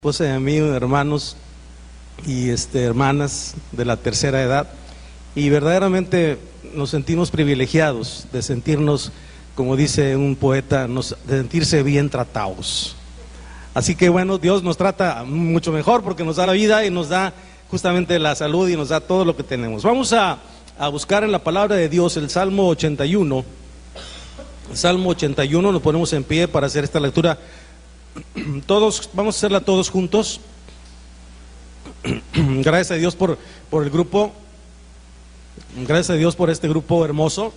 Esposa de mí, hermanos y hermanas de la tercera edad, y verdaderamente nos sentimos privilegiados de sentirnos, como dice un poeta, de sentirse bien tratados. Así que bueno, Dios nos trata mucho mejor porque nos da la vida y nos da justamente la salud y nos da todo lo que tenemos. Vamos a buscar en la palabra de Dios el Salmo 81. Salmo 81, nos ponemos en pie para hacer esta lectura. Todos, vamos a hacerla todos juntos. Gracias a Dios por el grupo. Gracias a Dios por este grupo hermoso.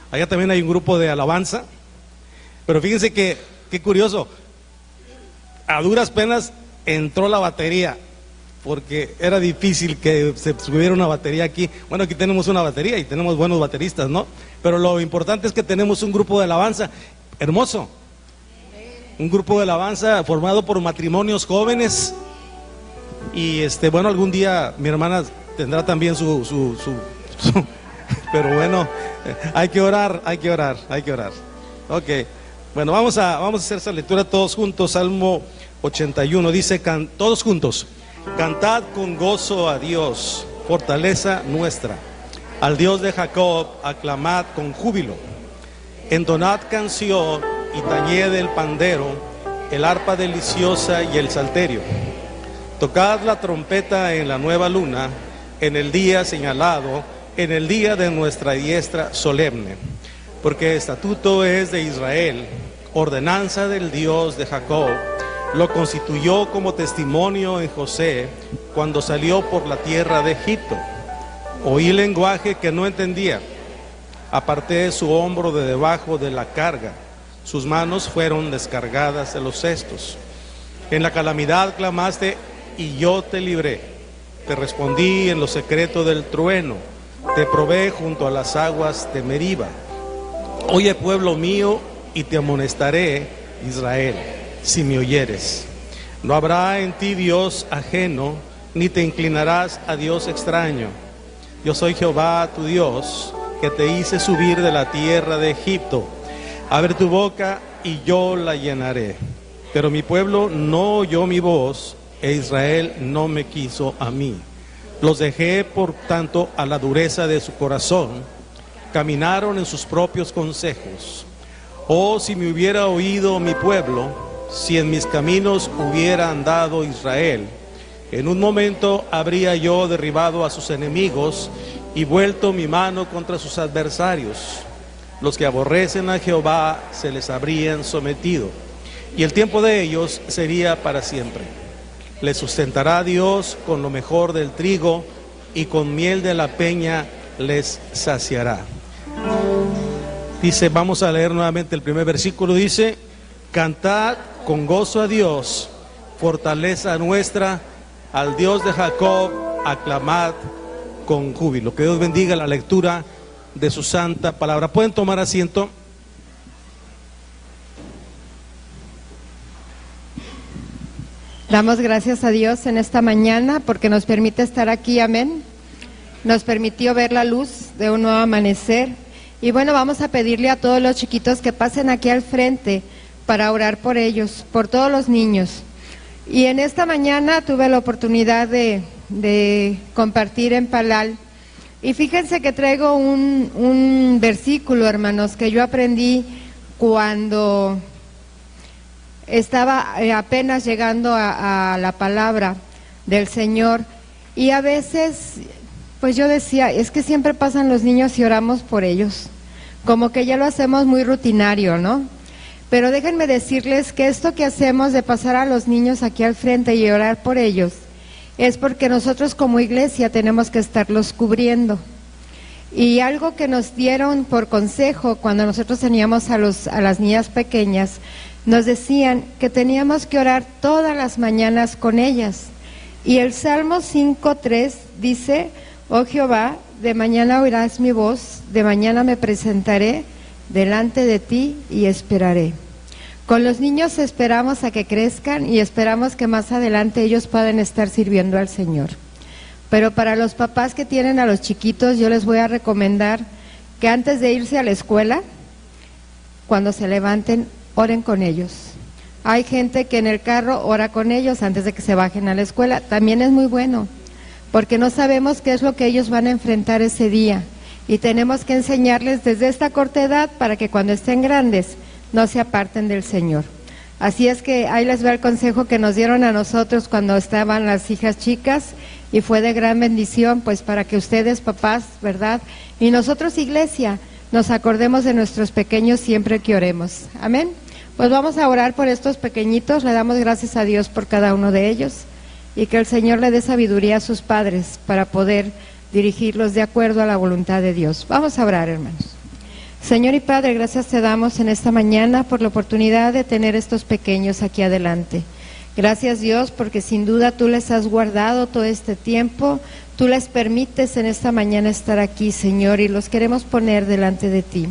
Allá también hay un grupo de alabanza. Pero fíjense que, qué curioso, a duras penas entró la batería, porque era difícil que se subiera una batería aquí. Bueno, aquí tenemos una batería y tenemos buenos bateristas, ¿no? Pero lo importante es que tenemos un grupo de alabanza hermoso. Un grupo de alabanza formado por matrimonios jóvenes. Y bueno, algún día mi hermana tendrá también su pero bueno, hay que orar. Ok, bueno, vamos a hacer esa lectura todos juntos. Salmo 81 dice, todos juntos: cantad con gozo a Dios, fortaleza nuestra. Al Dios de Jacob aclamad con júbilo. Entonad canción y tañed el pandero, el arpa deliciosa y el salterio. Tocad la trompeta en la nueva luna, en el día señalado, en el día de nuestra diestra solemne. Porque estatuto es de Israel, ordenanza del Dios de Jacob. Lo constituyó como testimonio en José, cuando salió por la tierra de Egipto. Oí lenguaje que no entendía. Aparté su hombro de debajo de la carga. Sus manos fueron descargadas de los cestos. En la calamidad clamaste y yo te libré. Te respondí en lo secreto del trueno. Te probé junto a las aguas de Meriba. Oye, pueblo mío, y te amonestaré, Israel, si me oyeres. No habrá en ti Dios ajeno, ni te inclinarás a Dios extraño. Yo soy Jehová tu Dios, que te hice subir de la tierra de Egipto. Abre tu boca y yo la llenaré. Pero mi pueblo no oyó mi voz, e Israel no me quiso a mí. Los dejé, por tanto, a la dureza de su corazón. Caminaron en sus propios consejos. Oh, si me hubiera oído mi pueblo, si en mis caminos hubiera andado Israel, en un momento habría yo derribado a sus enemigos y vuelto mi mano contra sus adversarios. Los que aborrecen a Jehová se les habrían sometido, y el tiempo de ellos sería para siempre. Les sustentará Dios con lo mejor del trigo, y con miel de la peña les saciará. Dice, vamos a leer nuevamente el primer versículo, dice: cantad con gozo a Dios, fortaleza nuestra, al Dios de Jacob aclamad con júbilo. Que Dios bendiga la lectura de su santa palabra. ¿Pueden tomar asiento? Damos gracias a Dios en esta mañana porque nos permite estar aquí, amén. Nos permitió ver la luz de un nuevo amanecer. Y bueno, vamos a pedirle a todos los chiquitos que pasen aquí al frente para orar por ellos, por todos los niños. Y en esta mañana tuve la oportunidad de compartir en Palal. Y fíjense que traigo un versículo, hermanos, que yo aprendí cuando estaba apenas llegando a la palabra del Señor. Y a veces, pues yo decía, es que siempre pasan los niños y oramos por ellos. Como que ya lo hacemos muy rutinario, ¿no? Pero déjenme decirles que esto que hacemos de pasar a los niños aquí al frente y orar por ellos, es porque nosotros como iglesia tenemos que estarlos cubriendo. Y algo que nos dieron por consejo cuando nosotros teníamos a las niñas pequeñas, nos decían que teníamos que orar todas las mañanas con ellas. Y el Salmo 5:3 dice: oh Jehová, de mañana oirás mi voz, de mañana me presentaré delante de ti y esperaré. Con los niños esperamos a que crezcan y esperamos que más adelante ellos puedan estar sirviendo al Señor. Pero para los papás que tienen a los chiquitos, yo les voy a recomendar que antes de irse a la escuela, cuando se levanten, oren con ellos. Hay gente que en el carro ora con ellos antes de que se bajen a la escuela. También es muy bueno, porque no sabemos qué es lo que ellos van a enfrentar ese día. Y tenemos que enseñarles desde esta corta edad para que cuando estén grandes no se aparten del Señor. Así es que ahí les va el consejo que nos dieron a nosotros cuando estaban las hijas chicas, y fue de gran bendición, pues para que ustedes, papás, ¿verdad? Y nosotros, iglesia, nos acordemos de nuestros pequeños siempre que oremos. Amén. Pues vamos a orar por estos pequeñitos, le damos gracias a Dios por cada uno de ellos, y que el Señor le dé sabiduría a sus padres para poder dirigirlos de acuerdo a la voluntad de Dios. Vamos a orar, hermanos. Señor y Padre, gracias te damos en esta mañana por la oportunidad de tener estos pequeños aquí adelante. Gracias, Dios, porque sin duda tú les has guardado todo este tiempo, tú les permites en esta mañana estar aquí, Señor, y los queremos poner delante de ti.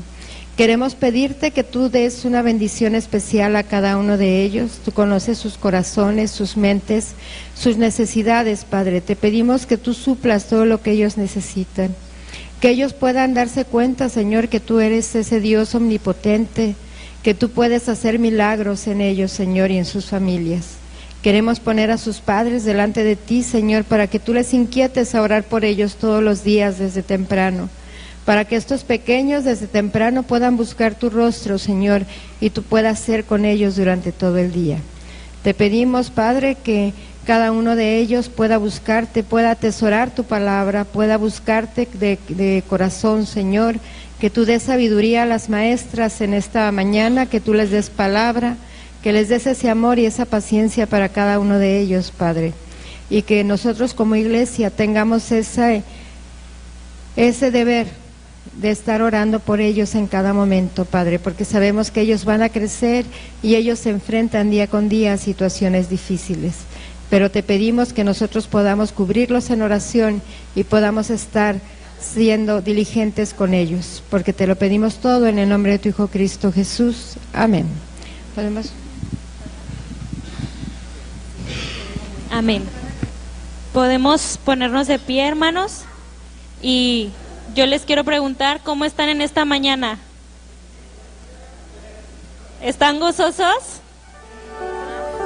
Queremos pedirte que tú des una bendición especial a cada uno de ellos. Tú conoces sus corazones, sus mentes, sus necesidades, Padre. Te pedimos que tú suplas todo lo que ellos necesitan. Que ellos puedan darse cuenta, Señor, que tú eres ese Dios omnipotente, que tú puedes hacer milagros en ellos, Señor, y en sus familias. Queremos poner a sus padres delante de ti, Señor, para que tú les inquietes a orar por ellos todos los días desde temprano, para que estos pequeños desde temprano puedan buscar tu rostro, Señor, y tú puedas ser con ellos durante todo el día. Te pedimos, Padre, que cada uno de ellos pueda buscarte, pueda atesorar tu palabra, pueda buscarte de corazón, Señor, que tú des sabiduría a las maestras en esta mañana, que tú les des palabra, que les des ese amor y esa paciencia para cada uno de ellos, Padre, y que nosotros como iglesia tengamos ese deber de estar orando por ellos en cada momento, Padre, porque sabemos que ellos van a crecer y ellos se enfrentan día con día a situaciones difíciles. Pero te pedimos que nosotros podamos cubrirlos en oración y podamos estar siendo diligentes con ellos, porque te lo pedimos todo en el nombre de tu Hijo Cristo Jesús. Amén. ¿Podemos? Amén. Podemos ponernos de pie, hermanos, y yo les quiero preguntar, ¿cómo están en esta mañana? ¿Están gozosos?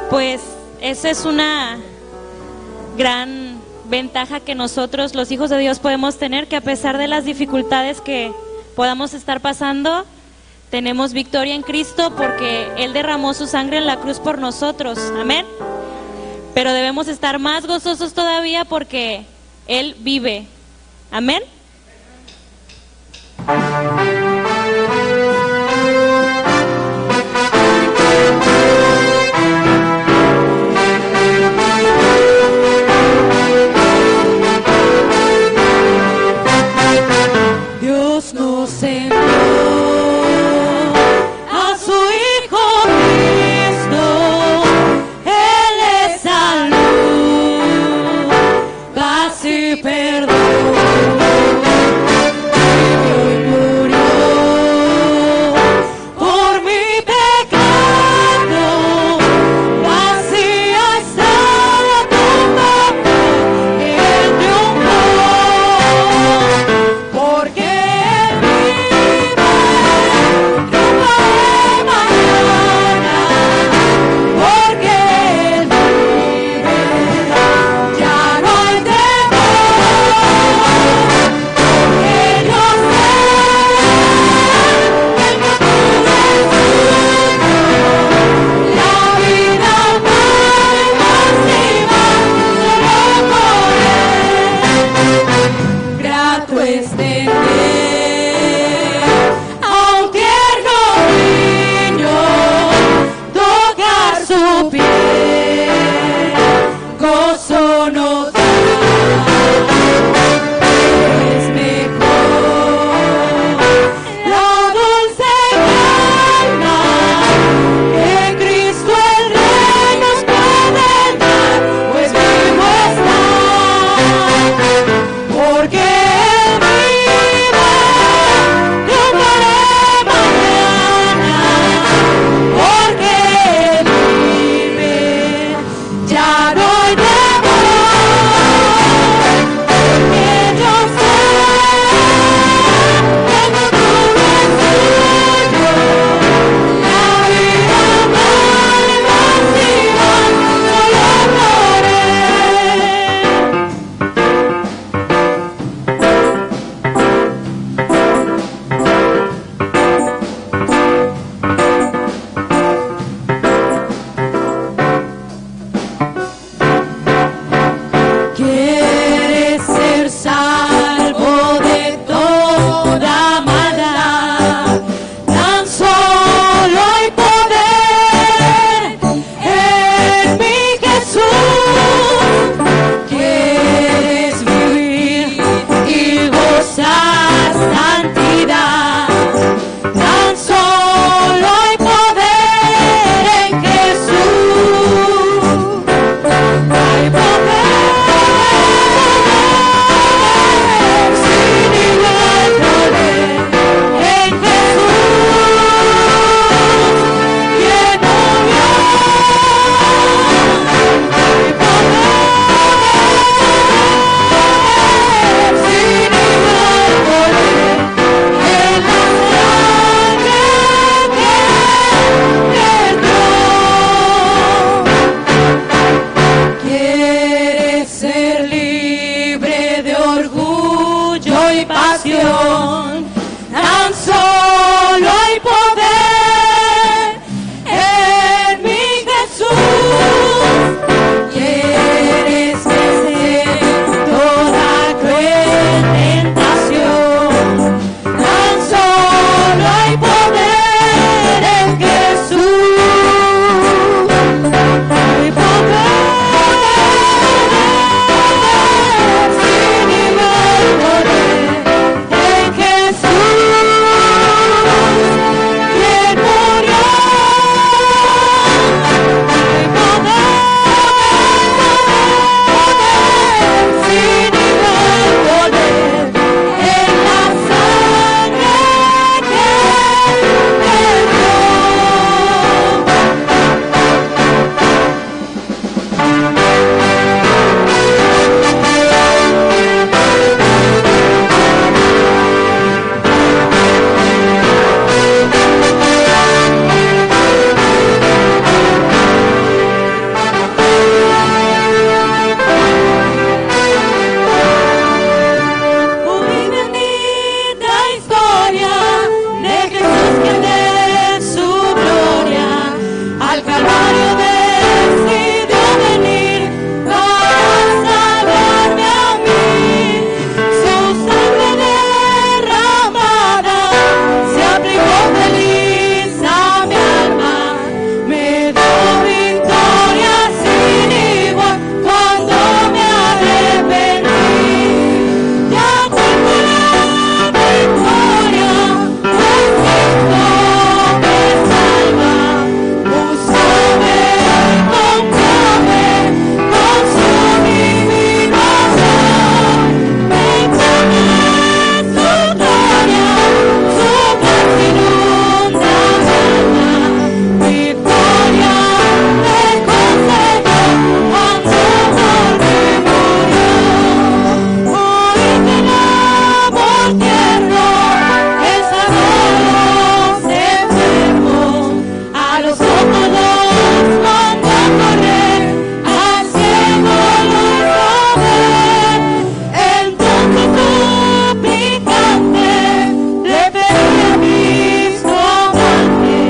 Pues esa es una gran ventaja que nosotros, los hijos de Dios, podemos tener, que a pesar de las dificultades que podamos estar pasando, tenemos victoria en Cristo porque Él derramó su sangre en la cruz por nosotros. Amén. Pero debemos estar más gozosos todavía porque Él vive. Amén. Dios nos envió a su Hijo Cristo, Él es salud, paz y perdón. ¿Quieres ser salvo de toda maldad? Tan solo hay poder en mi Jesús. ¿Quieres vivir y gozar santidad? Tan solo hay poder en Jesús. Hay poder sin igual poder en Jesús, quien murió. Hay poder sin igual poder en la sangre que entró. ¿Quieres ser libre de orgullo y pasión? Tan solo hay poder en mi Jesús. ¿Quieres vencer toda cruel tentación? Tan solo hay poder en Jesús. Hay poder sin igual poder en Jesús, quien murió. Hay poder sin igual poder en la sangre que Muy bendita historia de Jesús que de su gloria al Calvario decidió venir para salvarme a mí. Su sangre derramada se aplicó feliz a mi alma, me dio victoria sin igual cuando me arrepentí. Ya tengo la victoria, pues Cristo me salva. Búscame, encontrame con su divino amor. Me encanta su gloria, su paz inunda mi alma. Victoria me concedió cuando por mí murió. Hoy te amor tierno es amor enfermo. A los ojos los mando a correr, al cielo los ver. Entonces suplicante le pedí a Cristo amante,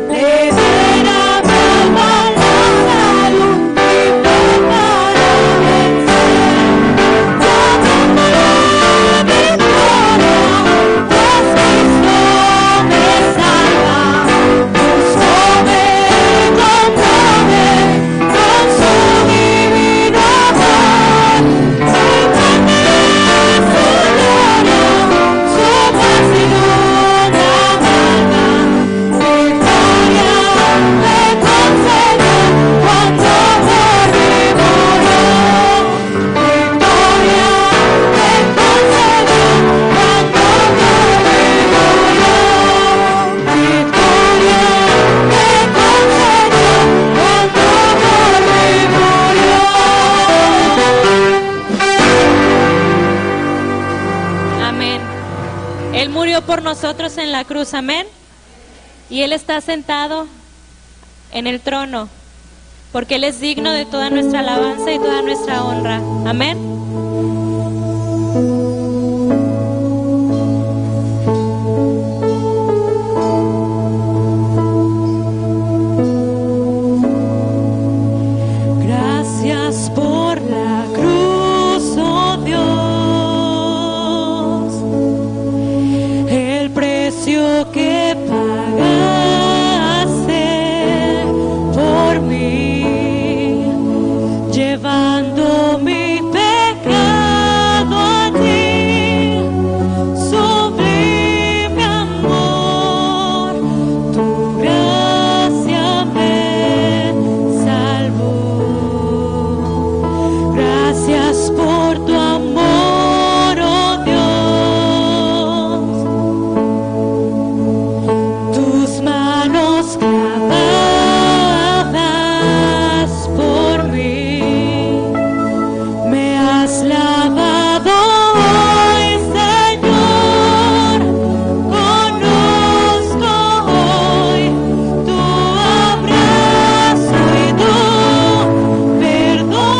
le diera mi alma la salud y fe para vencer. Ya tengo la victoria, pues Cristo me salva. Búscame, encontrame con su divino amor. Encontré su gloria, su paz inunda mi alma. Victoria me concedió cuando por mí murió. Victoria me concedió cuando por mí murió. Victoria me concedió cuando por mí murió. Amén. Él murió por nosotros en la cruz, amén. Y Él está sentado en el trono, porque Él es digno de toda nuestra alabanza y toda nuestra honra. Amén. Gracias por la cruz. llevando mi pecado a ti, sublime amor, tu gracia me salvó. Gracias por tu amor, oh Dios, tus manos clavadas por mí, me has lavado hoy, Señor, conozco hoy tu abrazo y tu perdón.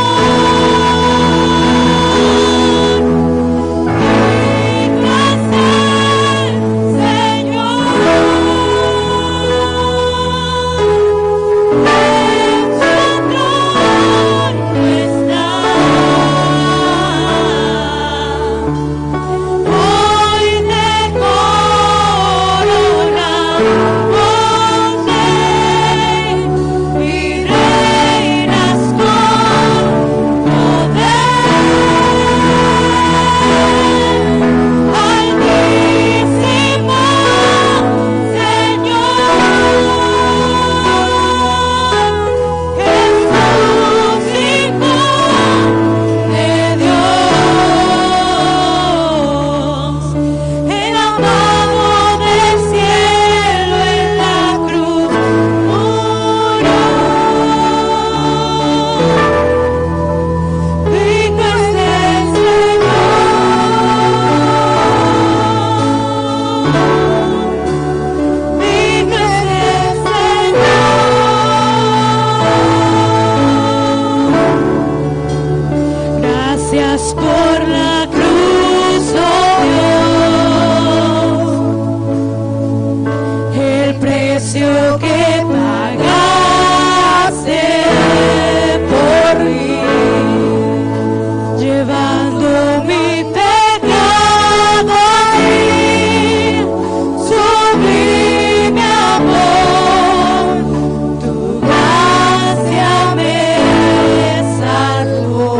Gracias por la cruz, oh Dios, el precio que pagaste por mí, llevando mi pecado a ti, sublime amor, tu gracia me salvó.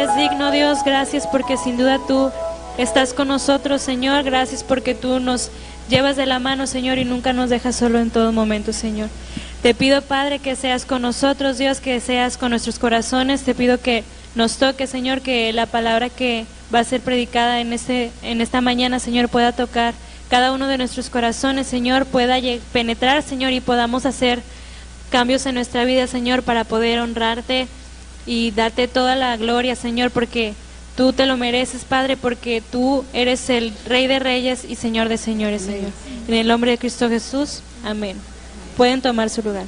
eres digno, Dios. Gracias porque sin duda tú estás con nosotros, Señor. Gracias porque tú nos llevas de la mano, Señor, y nunca nos dejas solo en todo momento, Señor. Te pido, Padre, que seas con nosotros, Dios, que seas con nuestros corazones. Te pido que nos toque, Señor, que la palabra que va a ser predicada en esta mañana, Señor, pueda tocar cada uno de nuestros corazones, Señor, pueda penetrar, Señor, y podamos hacer cambios en nuestra vida, Señor, para poder honrarte y darte toda la gloria, Señor, porque tú te lo mereces, Padre, porque tú eres el Rey de Reyes y Señor de Señores, Señor. En el nombre de Cristo Jesús, amén. Pueden tomar su lugar.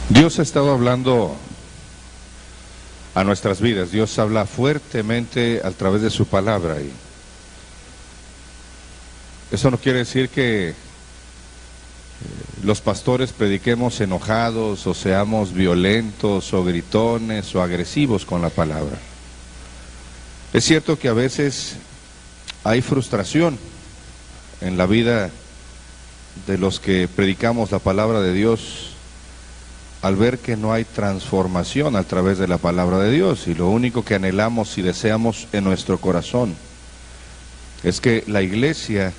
Dios ha estado hablando a nuestras vidas. Dios habla fuertemente a través de su palabra. Y eso no quiere decir que los pastores prediquemos enojados o seamos violentos o gritones o agresivos con la palabra. Es cierto que a veces hay frustración en la vida de los que predicamos la palabra de Dios al ver que no hay transformación a través de la palabra de Dios, y lo único que anhelamos y deseamos en nuestro corazón es que la iglesia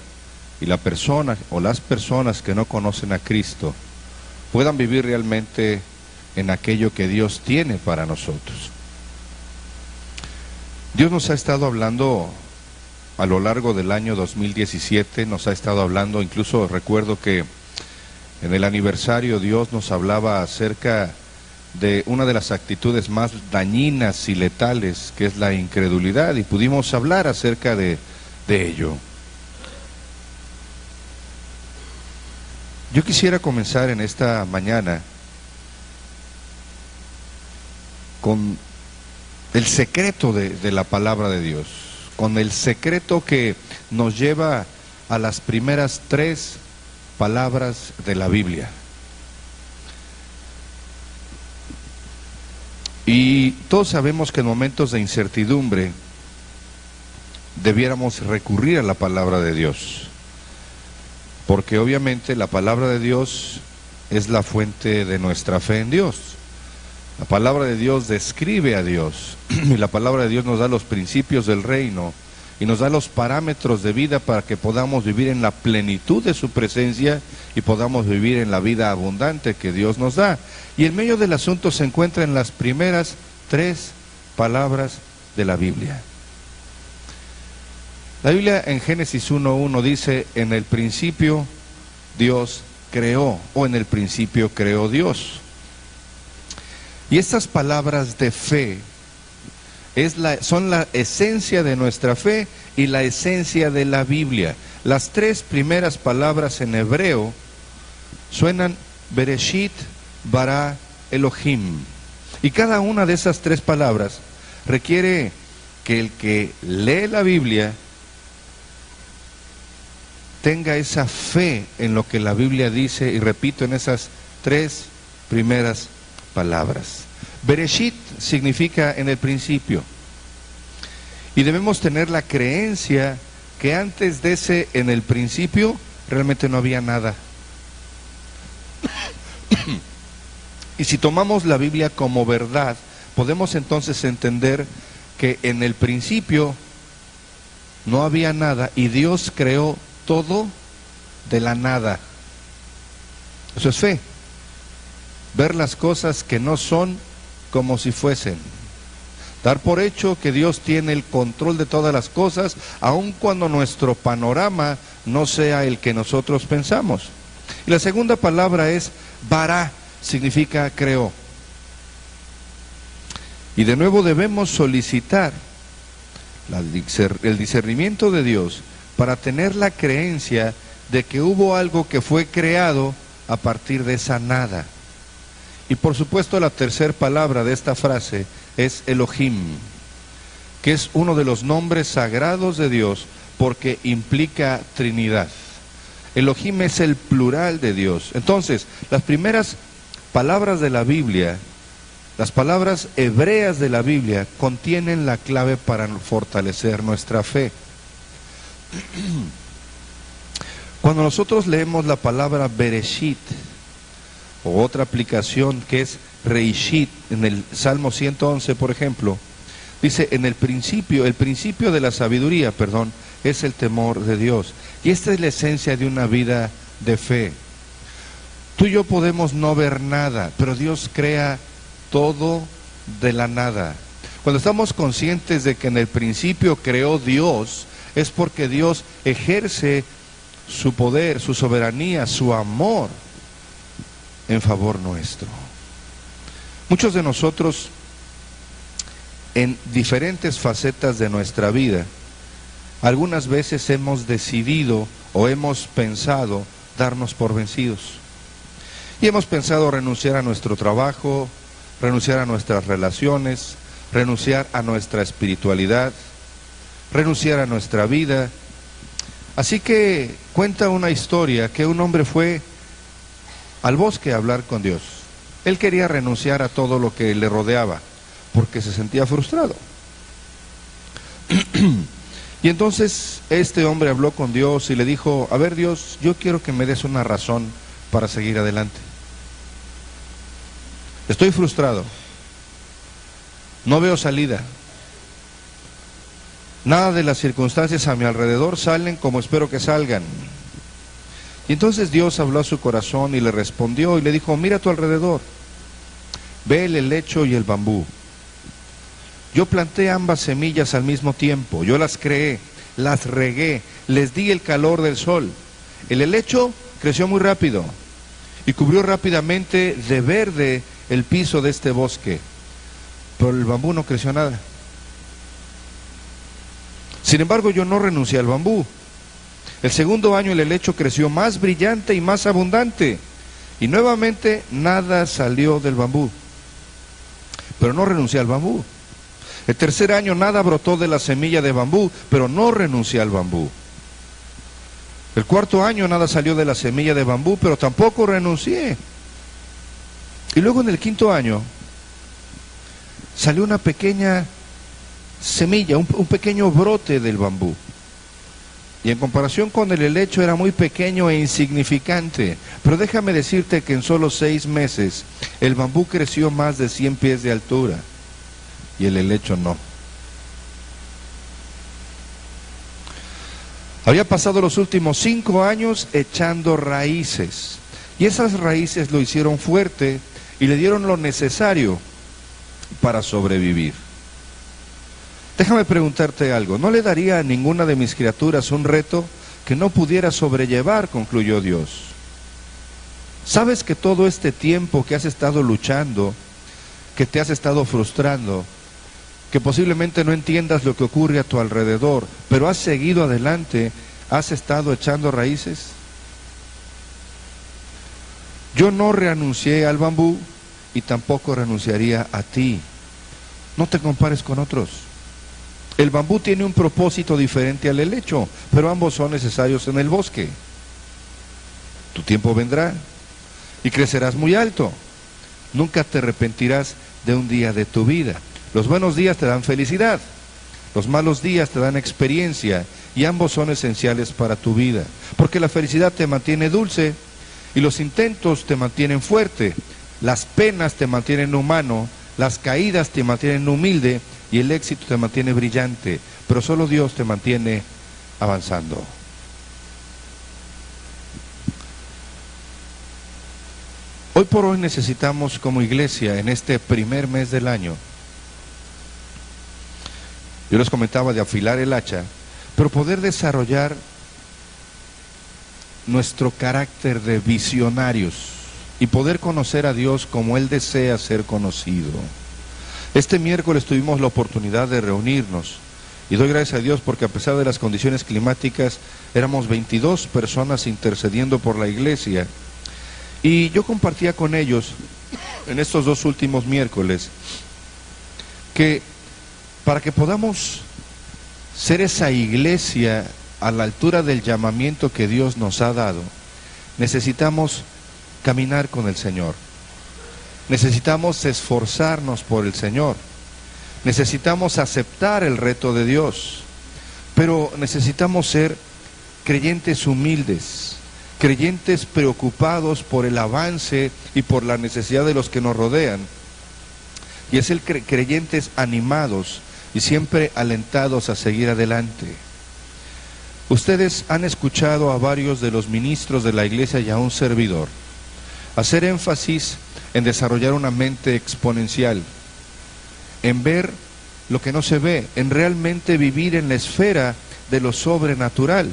y la persona o las personas que no conocen a Cristo puedan vivir realmente en aquello que Dios tiene para nosotros. Dios nos ha estado hablando a lo largo del año 2017, nos ha estado hablando, incluso recuerdo que en el aniversario Dios nos hablaba acerca de una de las actitudes más dañinas y letales, que es la incredulidad, y pudimos hablar acerca de ello. Yo quisiera comenzar en esta mañana con el secreto de la palabra de Dios, con el secreto que nos lleva a las primeras 3 palabras de la Biblia. Y todos sabemos que en momentos de incertidumbre debiéramos recurrir a la palabra de Dios, porque obviamente la palabra de Dios es la fuente de nuestra fe en Dios. La palabra de Dios describe a Dios y la palabra de Dios nos da los principios del reino y nos da los parámetros de vida para que podamos vivir en la plenitud de su presencia y podamos vivir en la vida abundante que Dios nos da. Y en medio del asunto se encuentran las primeras 3 palabras de la Biblia. La Biblia en Génesis 1:1 dice: en el principio Dios creó, o en el principio creó Dios. Y estas palabras de fe son la esencia de nuestra fe y la esencia de la Biblia. Las 3 primeras palabras en hebreo suenan Bereshit, Bara, Elohim. Y cada una de esas 3 palabras requiere que el que lee la Biblia tenga esa fe en lo que la Biblia dice, y repito, en esas 3 primeras palabras. Bereshit significa en el principio, y debemos tener la creencia que antes de ese en el principio realmente no había nada. Y si tomamos la Biblia como verdad, podemos entonces entender que en el principio no había nada y Dios creó todo de la nada. Eso es fe. Ver las cosas que no son como si fuesen. Dar por hecho que Dios tiene el control de todas las cosas, aun cuando nuestro panorama no sea el que nosotros pensamos. Y la segunda palabra es Bara, significa creó. Y de nuevo debemos solicitar el discernimiento de Dios para tener la creencia de que hubo algo que fue creado a partir de esa nada. Y por supuesto la tercera palabra de esta frase es Elohim, que es uno de los nombres sagrados de Dios porque implica Trinidad. Elohim es el plural de Dios. Entonces, las primeras palabras de la Biblia, las palabras hebreas de la Biblia, contienen la clave para fortalecer nuestra fe. Cuando nosotros leemos la palabra Bereshit, o otra aplicación que es Reishit, en el Salmo 111, por ejemplo, dice, el principio de la sabiduría, es el temor de Dios. Y esta es la esencia de una vida de fe. Tú y yo podemos no ver nada, pero Dios crea todo de la nada. Cuando estamos conscientes de que en el principio creó Dios, es porque Dios ejerce su poder, su soberanía, su amor en favor nuestro. Muchos de nosotros, en diferentes facetas de nuestra vida, algunas veces hemos decidido o hemos pensado darnos por vencidos. Y hemos pensado renunciar a nuestro trabajo, renunciar a nuestras relaciones, renunciar a nuestra espiritualidad, renunciar a nuestra vida. Así que cuenta una historia que un hombre fue al bosque a hablar con Dios. Él quería renunciar a todo lo que le rodeaba porque se sentía frustrado. Y entonces este hombre habló con Dios y le dijo, a ver Dios, yo quiero que me des una razón para seguir adelante. Estoy frustrado, no veo salida, nada de las circunstancias a mi alrededor salen como espero que salgan. Y entonces Dios habló a su corazón y le respondió y le dijo, mira a tu alrededor, ve el helecho y el bambú. Yo planté ambas semillas al mismo tiempo, yo las creé, las regué, les di el calor del sol. El helecho creció muy rápido y cubrió rápidamente de verde el piso de este bosque, pero el bambú no creció nada. Sin embargo, yo no renuncié al bambú. El segundo año el helecho creció más brillante y más abundante, y nuevamente nada salió del bambú, pero no renuncié al bambú. El tercer año nada brotó de la semilla de bambú, pero no renuncié al bambú. El cuarto año nada salió de la semilla de bambú, pero tampoco renuncié. Y luego en el quinto año salió una pequeña semilla, un pequeño brote del bambú. Y en comparación con el helecho era muy pequeño e insignificante. Pero déjame decirte que en solo 6 meses el bambú creció más de 100 pies de altura y el helecho no. Había pasado los últimos 5 años echando raíces. Y esas raíces lo hicieron fuerte y le dieron lo necesario para sobrevivir. Déjame preguntarte algo, ¿no le daría a ninguna de mis criaturas un reto que no pudiera sobrellevar? Concluyó Dios. ¿Sabes que todo este tiempo que has estado luchando, que te has estado frustrando, que posiblemente no entiendas lo que ocurre a tu alrededor, pero has seguido adelante, has estado echando raíces? Yo no renuncié al bambú y tampoco renunciaría a ti. No te compares con otros. El bambú tiene un propósito diferente al helecho, pero ambos son necesarios en el bosque. Tu tiempo vendrá y crecerás muy alto. Nunca te arrepentirás de un día de tu vida. Los buenos días te dan felicidad, los malos días te dan experiencia y ambos son esenciales para tu vida. Porque la felicidad te mantiene dulce y los intentos te mantienen fuerte, las penas te mantienen humano, las caídas te mantienen humilde y el éxito te mantiene brillante, pero solo Dios te mantiene avanzando. Hoy por hoy necesitamos como iglesia en este primer mes del año, yo les comentaba de afilar el hacha, pero poder desarrollar nuestro carácter de visionarios y poder conocer a Dios como Él desea ser conocido. Este miércoles tuvimos la oportunidad de reunirnos Y doy gracias a Dios porque a pesar de las condiciones climáticas, éramos 22 personas intercediendo por la iglesia. Y yo compartía con ellos en estos 2 últimos miércoles que para que podamos ser esa iglesia a la altura del llamamiento que Dios nos ha dado, necesitamos caminar con el Señor. Necesitamos esforzarnos por el Señor. Necesitamos aceptar el reto de Dios. Pero necesitamos ser creyentes humildes, creyentes preocupados por el avance y por la necesidad de los que nos rodean. Y es el creyentes animados y siempre alentados a seguir adelante. Ustedes han escuchado a varios de los ministros de la iglesia y a un servidor hacer énfasis en desarrollar una mente exponencial, en ver lo que no se ve, en realmente vivir en la esfera de lo sobrenatural.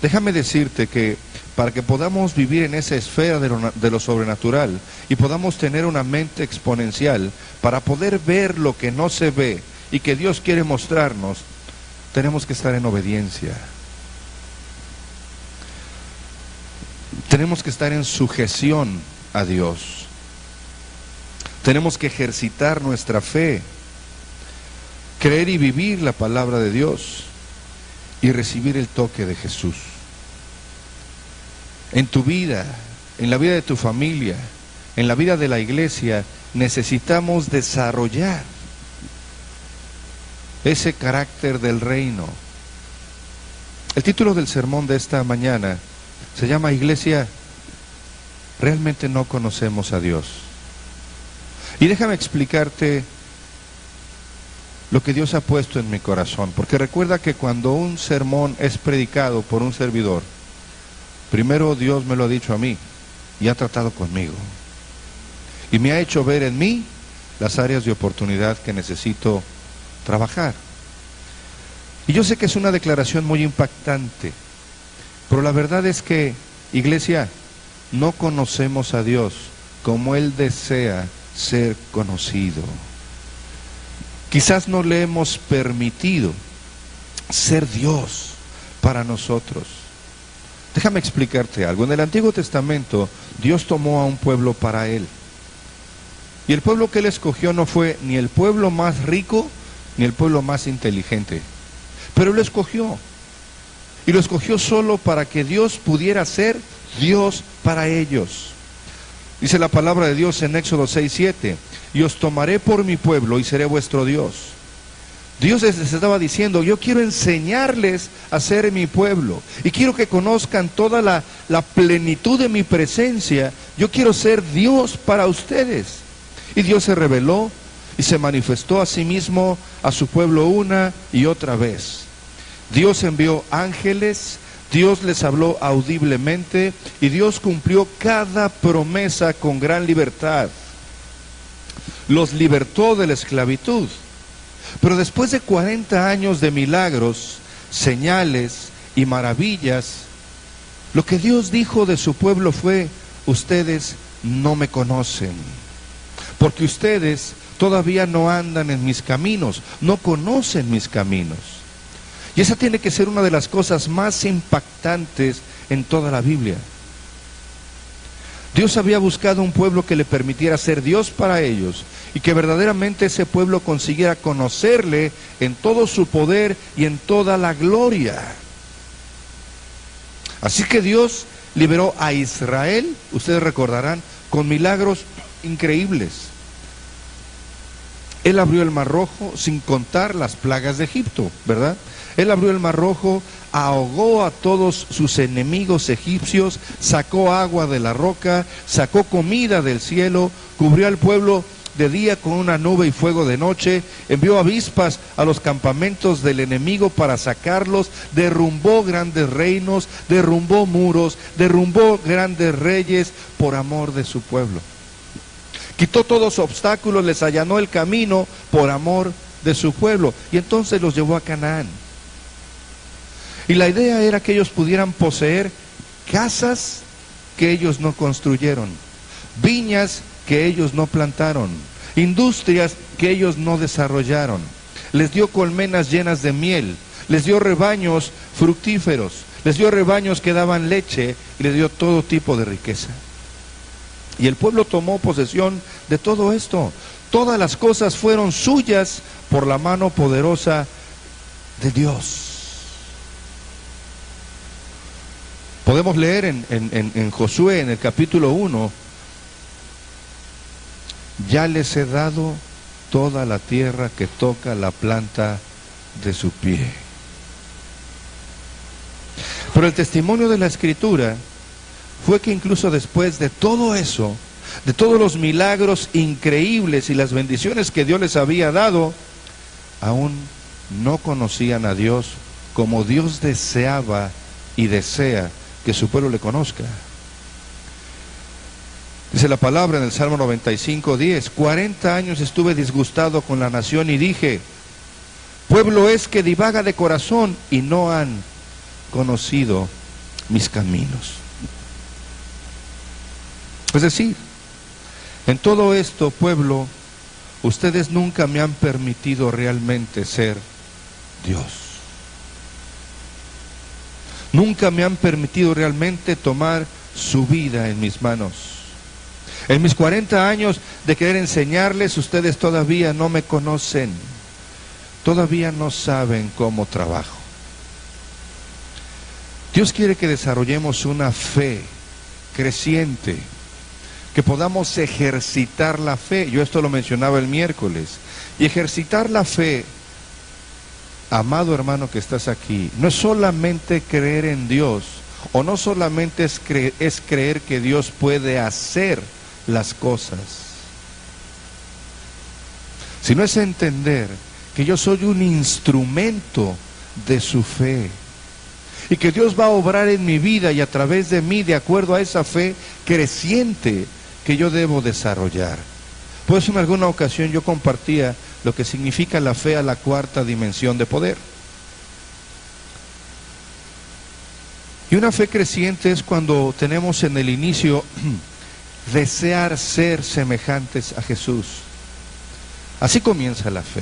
Déjame decirte que para que podamos vivir en esa esfera de lo sobrenatural y podamos tener una mente exponencial, para poder ver lo que no se ve y que Dios quiere mostrarnos, tenemos que estar en obediencia. Tenemos que estar en sujeción a Dios. Tenemos que ejercitar nuestra fe, creer y vivir la palabra de Dios y recibir el toque de Jesús. En tu vida, en la vida de tu familia, en la vida de la iglesia, necesitamos desarrollar ese carácter del reino. El título del sermón de esta mañana se llama Iglesia, realmente no conocemos a Dios. Y déjame explicarte lo que Dios ha puesto en mi corazón, porque recuerda que cuando un sermón es predicado por un servidor, primero Dios me lo ha dicho a mí y ha tratado conmigo. Y me ha hecho ver en mí las áreas de oportunidad que necesito trabajar. Y yo sé que es una declaración muy impactante, pero la verdad es que, iglesia, no conocemos a Dios como Él desea ser conocido. Quizás no le hemos permitido ser Dios para nosotros. Déjame explicarte algo. En el Antiguo Testamento, Dios tomó a un pueblo para Él. Y el pueblo que Él escogió no fue ni el pueblo más rico, ni el pueblo más inteligente. Pero Él lo escogió. Y lo escogió solo para que Dios pudiera ser Dios para ellos. Dice la palabra de Dios en Éxodo 6:7, y os tomaré por mi pueblo y seré vuestro Dios. Dios les estaba diciendo, yo quiero enseñarles a ser mi pueblo y quiero que conozcan toda la plenitud de mi presencia. Yo quiero ser Dios para ustedes. Y Dios se reveló y se manifestó a sí mismo a su pueblo una y otra vez. Dios envió ángeles, Dios les habló audiblemente y Dios cumplió cada promesa con gran libertad. Los libertó de la esclavitud. Pero después de 40 años de milagros, señales y maravillas, lo que Dios dijo de su pueblo fue, ustedes no me conocen, porque ustedes todavía no andan en mis caminos, no conocen mis caminos. Y esa tiene que ser una de las cosas más impactantes en toda la Biblia. Dios había buscado un pueblo que le permitiera ser Dios para ellos y que verdaderamente ese pueblo consiguiera conocerle en todo su poder y en toda la gloria. Así que Dios liberó a Israel, ustedes recordarán, con milagros increíbles. Él abrió el Mar Rojo sin contar las plagas de Egipto, ¿verdad? Él abrió el Mar Rojo, ahogó a todos sus enemigos egipcios, sacó agua de la roca, sacó comida del cielo, cubrió al pueblo de día con una nube y fuego de noche, envió avispas a los campamentos del enemigo para sacarlos, derrumbó grandes reinos, derrumbó muros, derrumbó grandes reyes por amor de su pueblo. Quitó todos los obstáculos, les allanó el camino por amor de su pueblo y entonces los llevó a Canaán. Y la idea era que ellos pudieran poseer casas que ellos no construyeron, viñas que ellos no plantaron, industrias que ellos no desarrollaron, les dio colmenas llenas de miel, les dio rebaños fructíferos, les dio rebaños que daban leche y les dio todo tipo de riqueza. Y el pueblo tomó posesión de todo esto. Todas las cosas fueron suyas por la mano poderosa de Dios. Podemos leer en Josué, en el capítulo 1, ya les he dado toda la tierra que toca la planta de su pie. Pero el testimonio de la Escritura fue que incluso después de todo eso, de todos los milagros increíbles y las bendiciones que Dios les había dado, aún no conocían a Dios como Dios deseaba y desea que su pueblo le conozca. Dice la palabra en el Salmo 95:10, 40 años estuve disgustado con la nación y dije, pueblo es que divaga de corazón y no han conocido mis caminos. Es decir, en todo esto, pueblo, ustedes nunca me han permitido realmente ser Dios. Nunca me han permitido realmente tomar su vida en mis manos. En mis 40 años de querer enseñarles, ustedes todavía no me conocen. Todavía no saben cómo trabajo. Dios quiere que desarrollemos una fe creciente, que podamos ejercitar la fe. Yo esto lo mencionaba el miércoles. Y ejercitar la fe, amado hermano que estás aquí, no es solamente creer en Dios, o no solamente es creer que Dios puede hacer las cosas, sino es entender que yo soy un instrumento de su fe y que Dios va a obrar en mi vida y a través de mí de acuerdo a esa fe creciente que yo debo desarrollar. Por eso en alguna ocasión yo compartía lo que significa la fe a la cuarta dimensión de poder. Y una fe creciente es cuando tenemos en el inicio desear ser semejantes a Jesús. Así comienza la fe.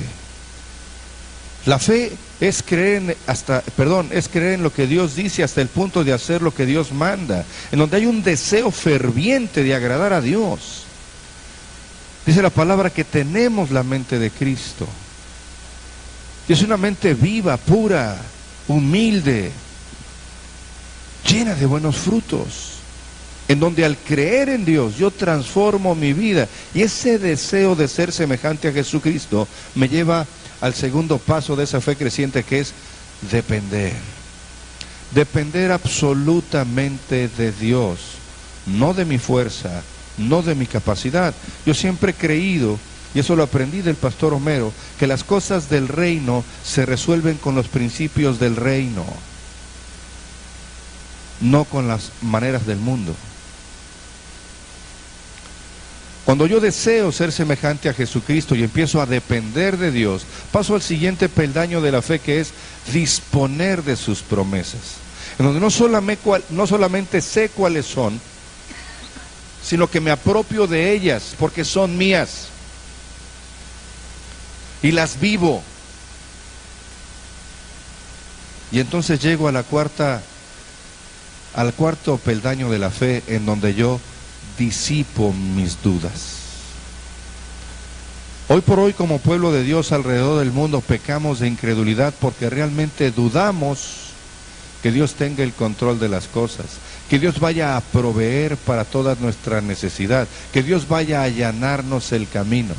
La fe es creer es creer en lo que Dios dice hasta el punto de hacer lo que Dios manda, en donde hay un deseo ferviente de agradar a Dios. Dice la palabra que tenemos la mente de Cristo. Y es una mente viva, pura, humilde, llena de buenos frutos, en donde al creer en Dios yo transformo mi vida, y ese deseo de ser semejante a Jesucristo me lleva al segundo paso de esa fe creciente, que es depender. Depender absolutamente de Dios, no de mi fuerza, no de mi capacidad. Yo siempre he creído, y eso lo aprendí del pastor Homero, que las cosas del reino se resuelven con los principios del reino, no con las maneras del mundo. Cuando yo deseo ser semejante a Jesucristo y empiezo a depender de Dios, paso al siguiente peldaño de la fe, que es disponer de sus promesas, en donde no solamente sé cuáles son, sino que me apropio de ellas porque son mías y las vivo. Y entonces llego al cuarto peldaño de la fe, en donde yo disipo mis dudas. Hoy por hoy, como pueblo de Dios alrededor del mundo, pecamos de incredulidad porque realmente dudamos que Dios tenga el control de las cosas, que Dios vaya a proveer para toda nuestra necesidad, que Dios vaya a allanarnos el camino.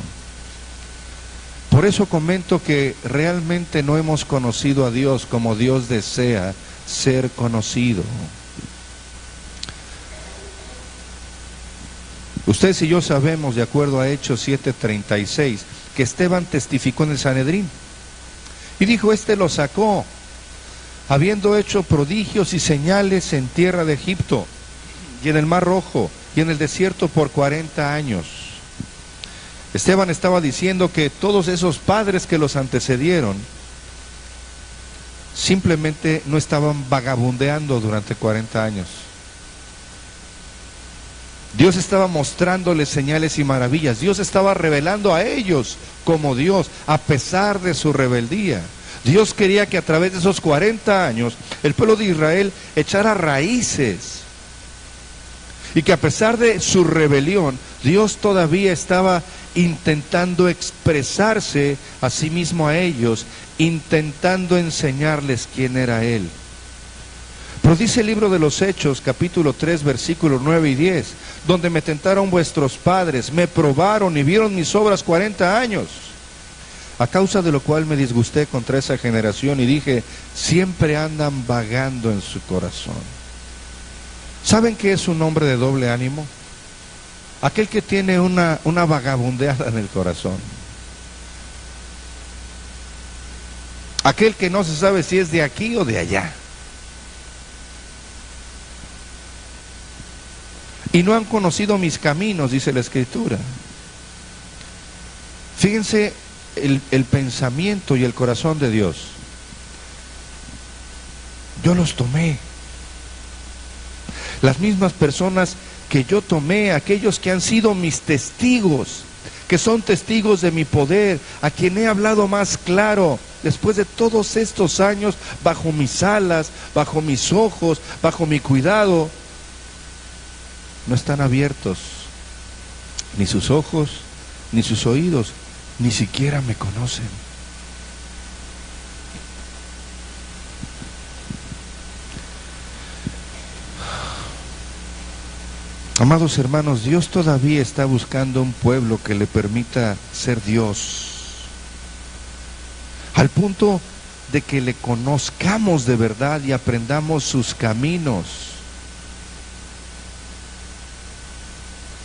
Por eso comento que realmente no hemos conocido a Dios como Dios desea ser conocido. Ustedes y yo sabemos, de acuerdo a Hechos 7:36, que Esteban testificó en el Sanedrín y dijo: este lo sacó, habiendo hecho prodigios y señales en tierra de Egipto y en el Mar Rojo y en el desierto por 40 años. Esteban estaba diciendo que todos esos padres que los antecedieron simplemente no estaban vagabundeando durante 40 años. Dios estaba mostrándoles señales y maravillas. Dios estaba revelando a ellos como Dios, a pesar de su rebeldía. Dios quería que a través de esos 40 años el pueblo de Israel echara raíces. Y que a pesar de su rebelión, Dios todavía estaba intentando expresarse a sí mismo a ellos, intentando enseñarles quién era Él. Pero dice el libro de los Hechos, capítulo 3, versículos 9 y 10, donde me tentaron vuestros padres, me probaron y vieron mis obras 40 años. A causa de lo cual me disgusté contra esa generación y dije, siempre andan vagando en su corazón. ¿Saben qué es un hombre de doble ánimo? Aquel que tiene una vagabundeada en el corazón. Aquel que no se sabe si es de aquí o de allá. Y no han conocido mis caminos, dice la Escritura. Fíjense el pensamiento y el corazón de Dios. Yo los tomé. Las mismas personas que yo tomé, aquellos que han sido mis testigos, que son testigos de mi poder, a quien he hablado más claro, después de todos estos años, bajo mis alas, bajo mis ojos, bajo mi cuidado, no están abiertos, ni sus ojos, ni sus oídos, ni siquiera me conocen. Amados hermanos, Dios todavía está buscando un pueblo que le permita ser Dios, al punto de que le conozcamos de verdad y aprendamos sus caminos.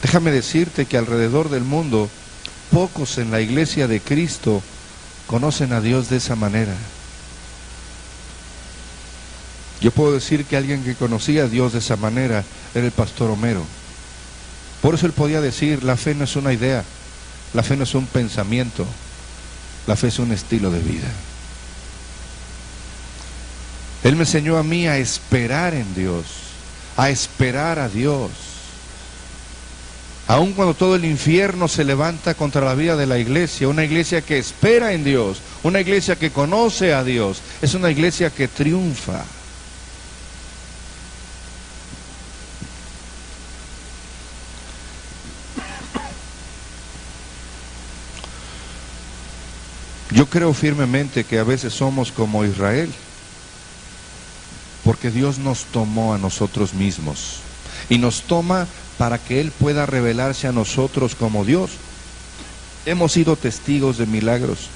Déjame decirte que alrededor del mundo, pocos en la iglesia de Cristo conocen a Dios de esa manera. Yo puedo decir que alguien que conocía a Dios de esa manera era el pastor Homero. Por eso él podía decir, la fe no es una idea, la fe no es un pensamiento, la fe es un estilo de vida. Él me enseñó a mí a esperar en Dios, a esperar a Dios. Aun cuando todo el infierno se levanta contra la vida de la iglesia, una iglesia que espera en Dios, una iglesia que conoce a Dios, es una iglesia que triunfa. Yo creo firmemente que a veces somos como Israel, porque Dios nos tomó a nosotros mismos y nos toma para que Él pueda revelarse a nosotros como Dios. Hemos sido testigos de milagros,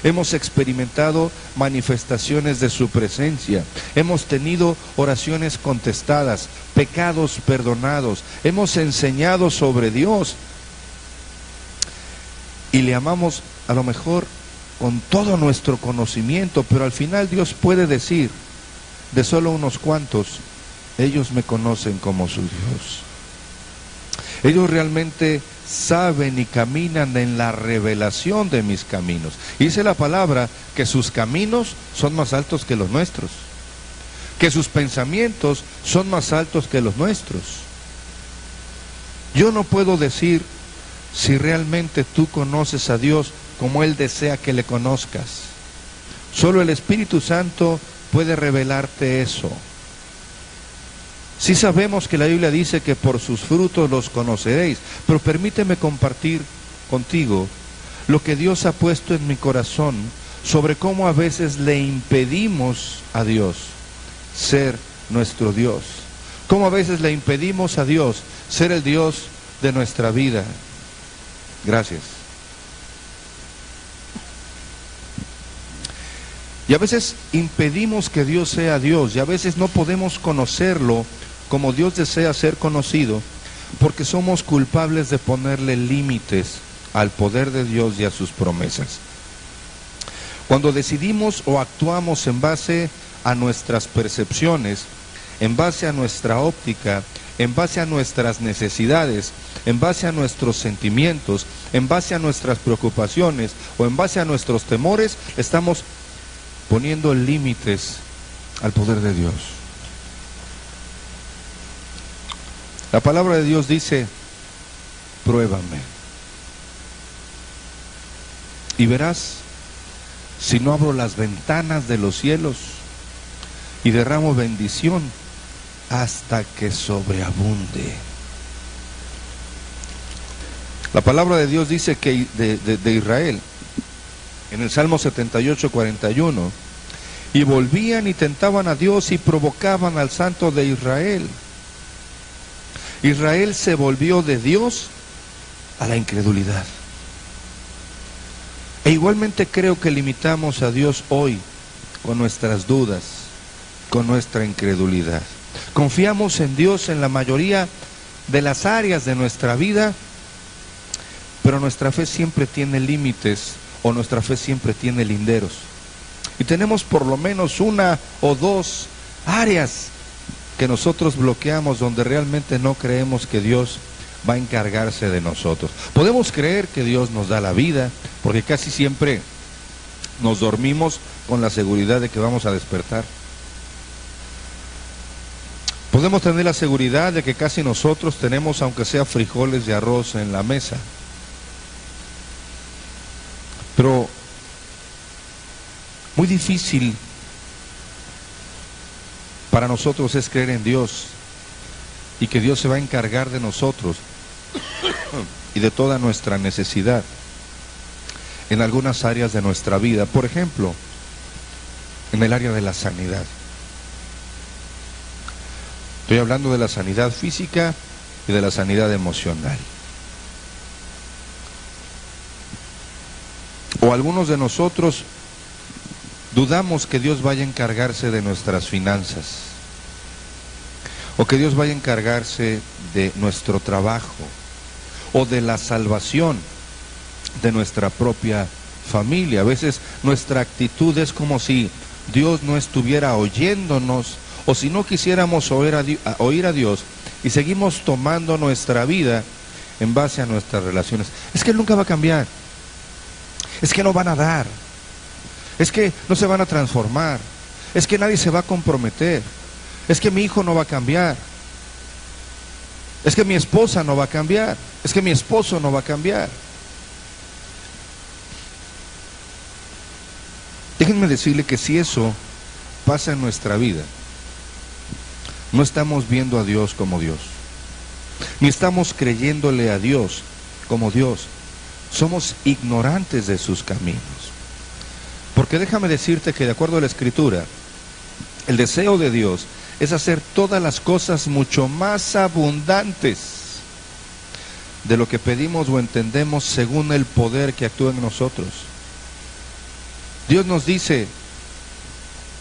hemos experimentado manifestaciones de su presencia, hemos tenido oraciones contestadas, pecados perdonados, hemos enseñado sobre Dios y le amamos a lo mejor con todo nuestro conocimiento, pero al final Dios puede decir de solo unos cuantos, ellos me conocen como su Dios. Ellos realmente saben y caminan en la revelación de mis caminos. Y dice la palabra que sus caminos son más altos que los nuestros, que sus pensamientos son más altos que los nuestros. Yo no puedo decir si realmente tú conoces a Dios como Él desea que le conozcas. Solo el Espíritu Santo puede revelarte eso. Sí sabemos que la Biblia dice que por sus frutos los conoceréis, pero permíteme compartir contigo lo que Dios ha puesto en mi corazón sobre cómo a veces le impedimos a Dios ser nuestro Dios, cómo a veces le impedimos a Dios ser el Dios de nuestra vida. Gracias. Y a veces impedimos que Dios sea Dios, y a veces no podemos conocerlo como Dios desea ser conocido, porque somos culpables de ponerle límites al poder de Dios y a sus promesas. Cuando decidimos o actuamos en base a nuestras percepciones, en base a nuestra óptica, en base a nuestras necesidades, en base a nuestros sentimientos, en base a nuestras preocupaciones o en base a nuestros temores, estamos poniendo límites al poder de Dios. La palabra de Dios dice, pruébame. Y verás si no abro las ventanas de los cielos y derramo bendición hasta que sobreabunde. La palabra de Dios dice que de Israel, en el Salmo 78, 41, y volvían y tentaban a Dios y provocaban al Santo de Israel. Israel se volvió de Dios a la incredulidad. E igualmente creo que limitamos a Dios hoy con nuestras dudas, con nuestra incredulidad. Confiamos en Dios en la mayoría de las áreas de nuestra vida, pero nuestra fe siempre tiene límites o nuestra fe siempre tiene linderos. Y tenemos por lo menos una o dos áreas que nosotros bloqueamos donde realmente no creemos que Dios va a encargarse de nosotros. Podemos creer que Dios nos da la vida, porque casi siempre nos dormimos con la seguridad de que vamos a despertar. Podemos tener la seguridad de que casi nosotros tenemos, aunque sea frijoles y arroz en la mesa. Pero muy difícil para nosotros es creer en Dios y que Dios se va a encargar de nosotros y de toda nuestra necesidad en algunas áreas de nuestra vida. Por ejemplo, en el área de la sanidad. Estoy hablando de la sanidad física y de la sanidad emocional. O algunos de nosotros dudamos que Dios vaya a encargarse de nuestras finanzas, o que Dios vaya a encargarse de nuestro trabajo, o de la salvación de nuestra propia familia. A veces nuestra actitud es como si Dios no estuviera oyéndonos, o si no quisiéramos oír a Dios, y seguimos tomando nuestra vida en base a nuestras relaciones. Es que Él nunca va a cambiar. Es que no van a dar. Es que no se van a transformar. Es que nadie se va a comprometer. Es que mi hijo no va a cambiar. Es que mi esposa no va a cambiar. Es que mi esposo no va a cambiar. Déjenme decirle que si eso pasa en nuestra vida, no estamos viendo a Dios como Dios, ni estamos creyéndole a Dios como Dios. Somos ignorantes de sus caminos. Porque déjame decirte que de acuerdo a la Escritura, el deseo de Dios es hacer todas las cosas mucho más abundantes de lo que pedimos o entendemos según el poder que actúa en nosotros. Dios nos dice,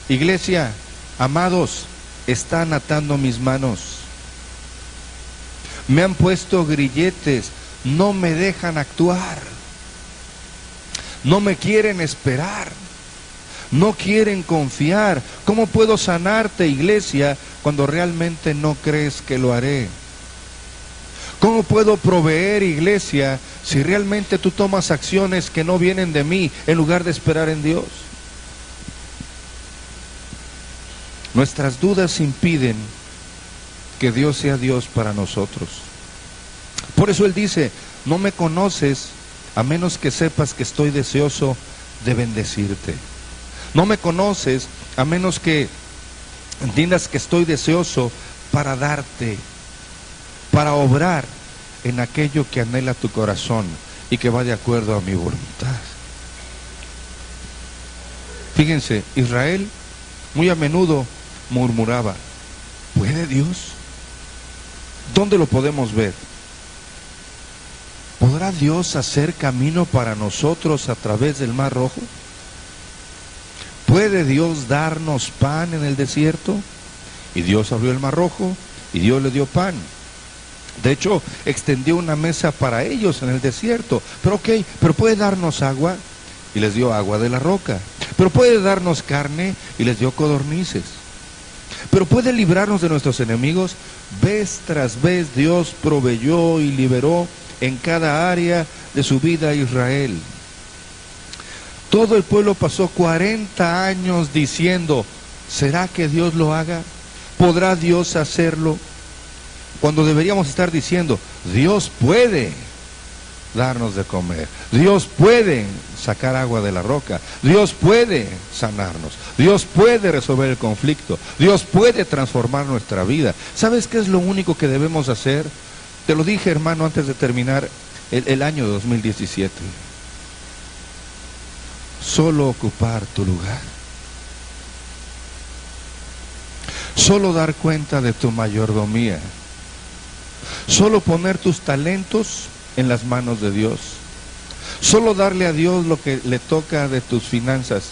iglesia, amados, están atando mis manos. Me han puesto grilletes, no me dejan actuar. No me quieren esperar. No quieren confiar. ¿Cómo puedo sanarte, iglesia, cuando realmente no crees que lo haré? ¿Cómo puedo proveer, iglesia, si realmente tú tomas acciones que no vienen de mí en lugar de esperar en Dios? Nuestras dudas impiden que Dios sea Dios para nosotros. Por eso Él dice, no me conoces a menos que sepas que estoy deseoso de bendecirte. No me conoces a menos que entiendas que estoy deseoso para darte, para obrar en aquello que anhela tu corazón y que va de acuerdo a mi voluntad. Fíjense, Israel muy a menudo murmuraba, ¿puede Dios? ¿Dónde lo podemos ver? ¿Podrá Dios hacer camino para nosotros a través del Mar Rojo? ¿Puede Dios darnos pan en el desierto? Y Dios abrió el Mar Rojo y Dios le dio pan. De hecho, extendió una mesa para ellos en el desierto. Pero pero ¿puede darnos agua? Y les dio agua de la roca. Pero ¿puede darnos carne? Y les dio codornices. Pero ¿puede librarnos de nuestros enemigos? Vez tras vez Dios proveyó y liberó en cada área de su vida a Israel. Todo el pueblo pasó 40 años diciendo, ¿será que Dios lo haga? ¿Podrá Dios hacerlo? Cuando deberíamos estar diciendo, Dios puede darnos de comer, Dios puede sacar agua de la roca, Dios puede sanarnos, Dios puede resolver el conflicto, Dios puede transformar nuestra vida. ¿Sabes qué es lo único que debemos hacer? Te lo dije, hermano, antes de terminar el año 2017. Solo ocupar tu lugar. Solo dar cuenta de tu mayordomía. Solo poner tus talentos en las manos de Dios. Solo darle a Dios lo que le toca de tus finanzas.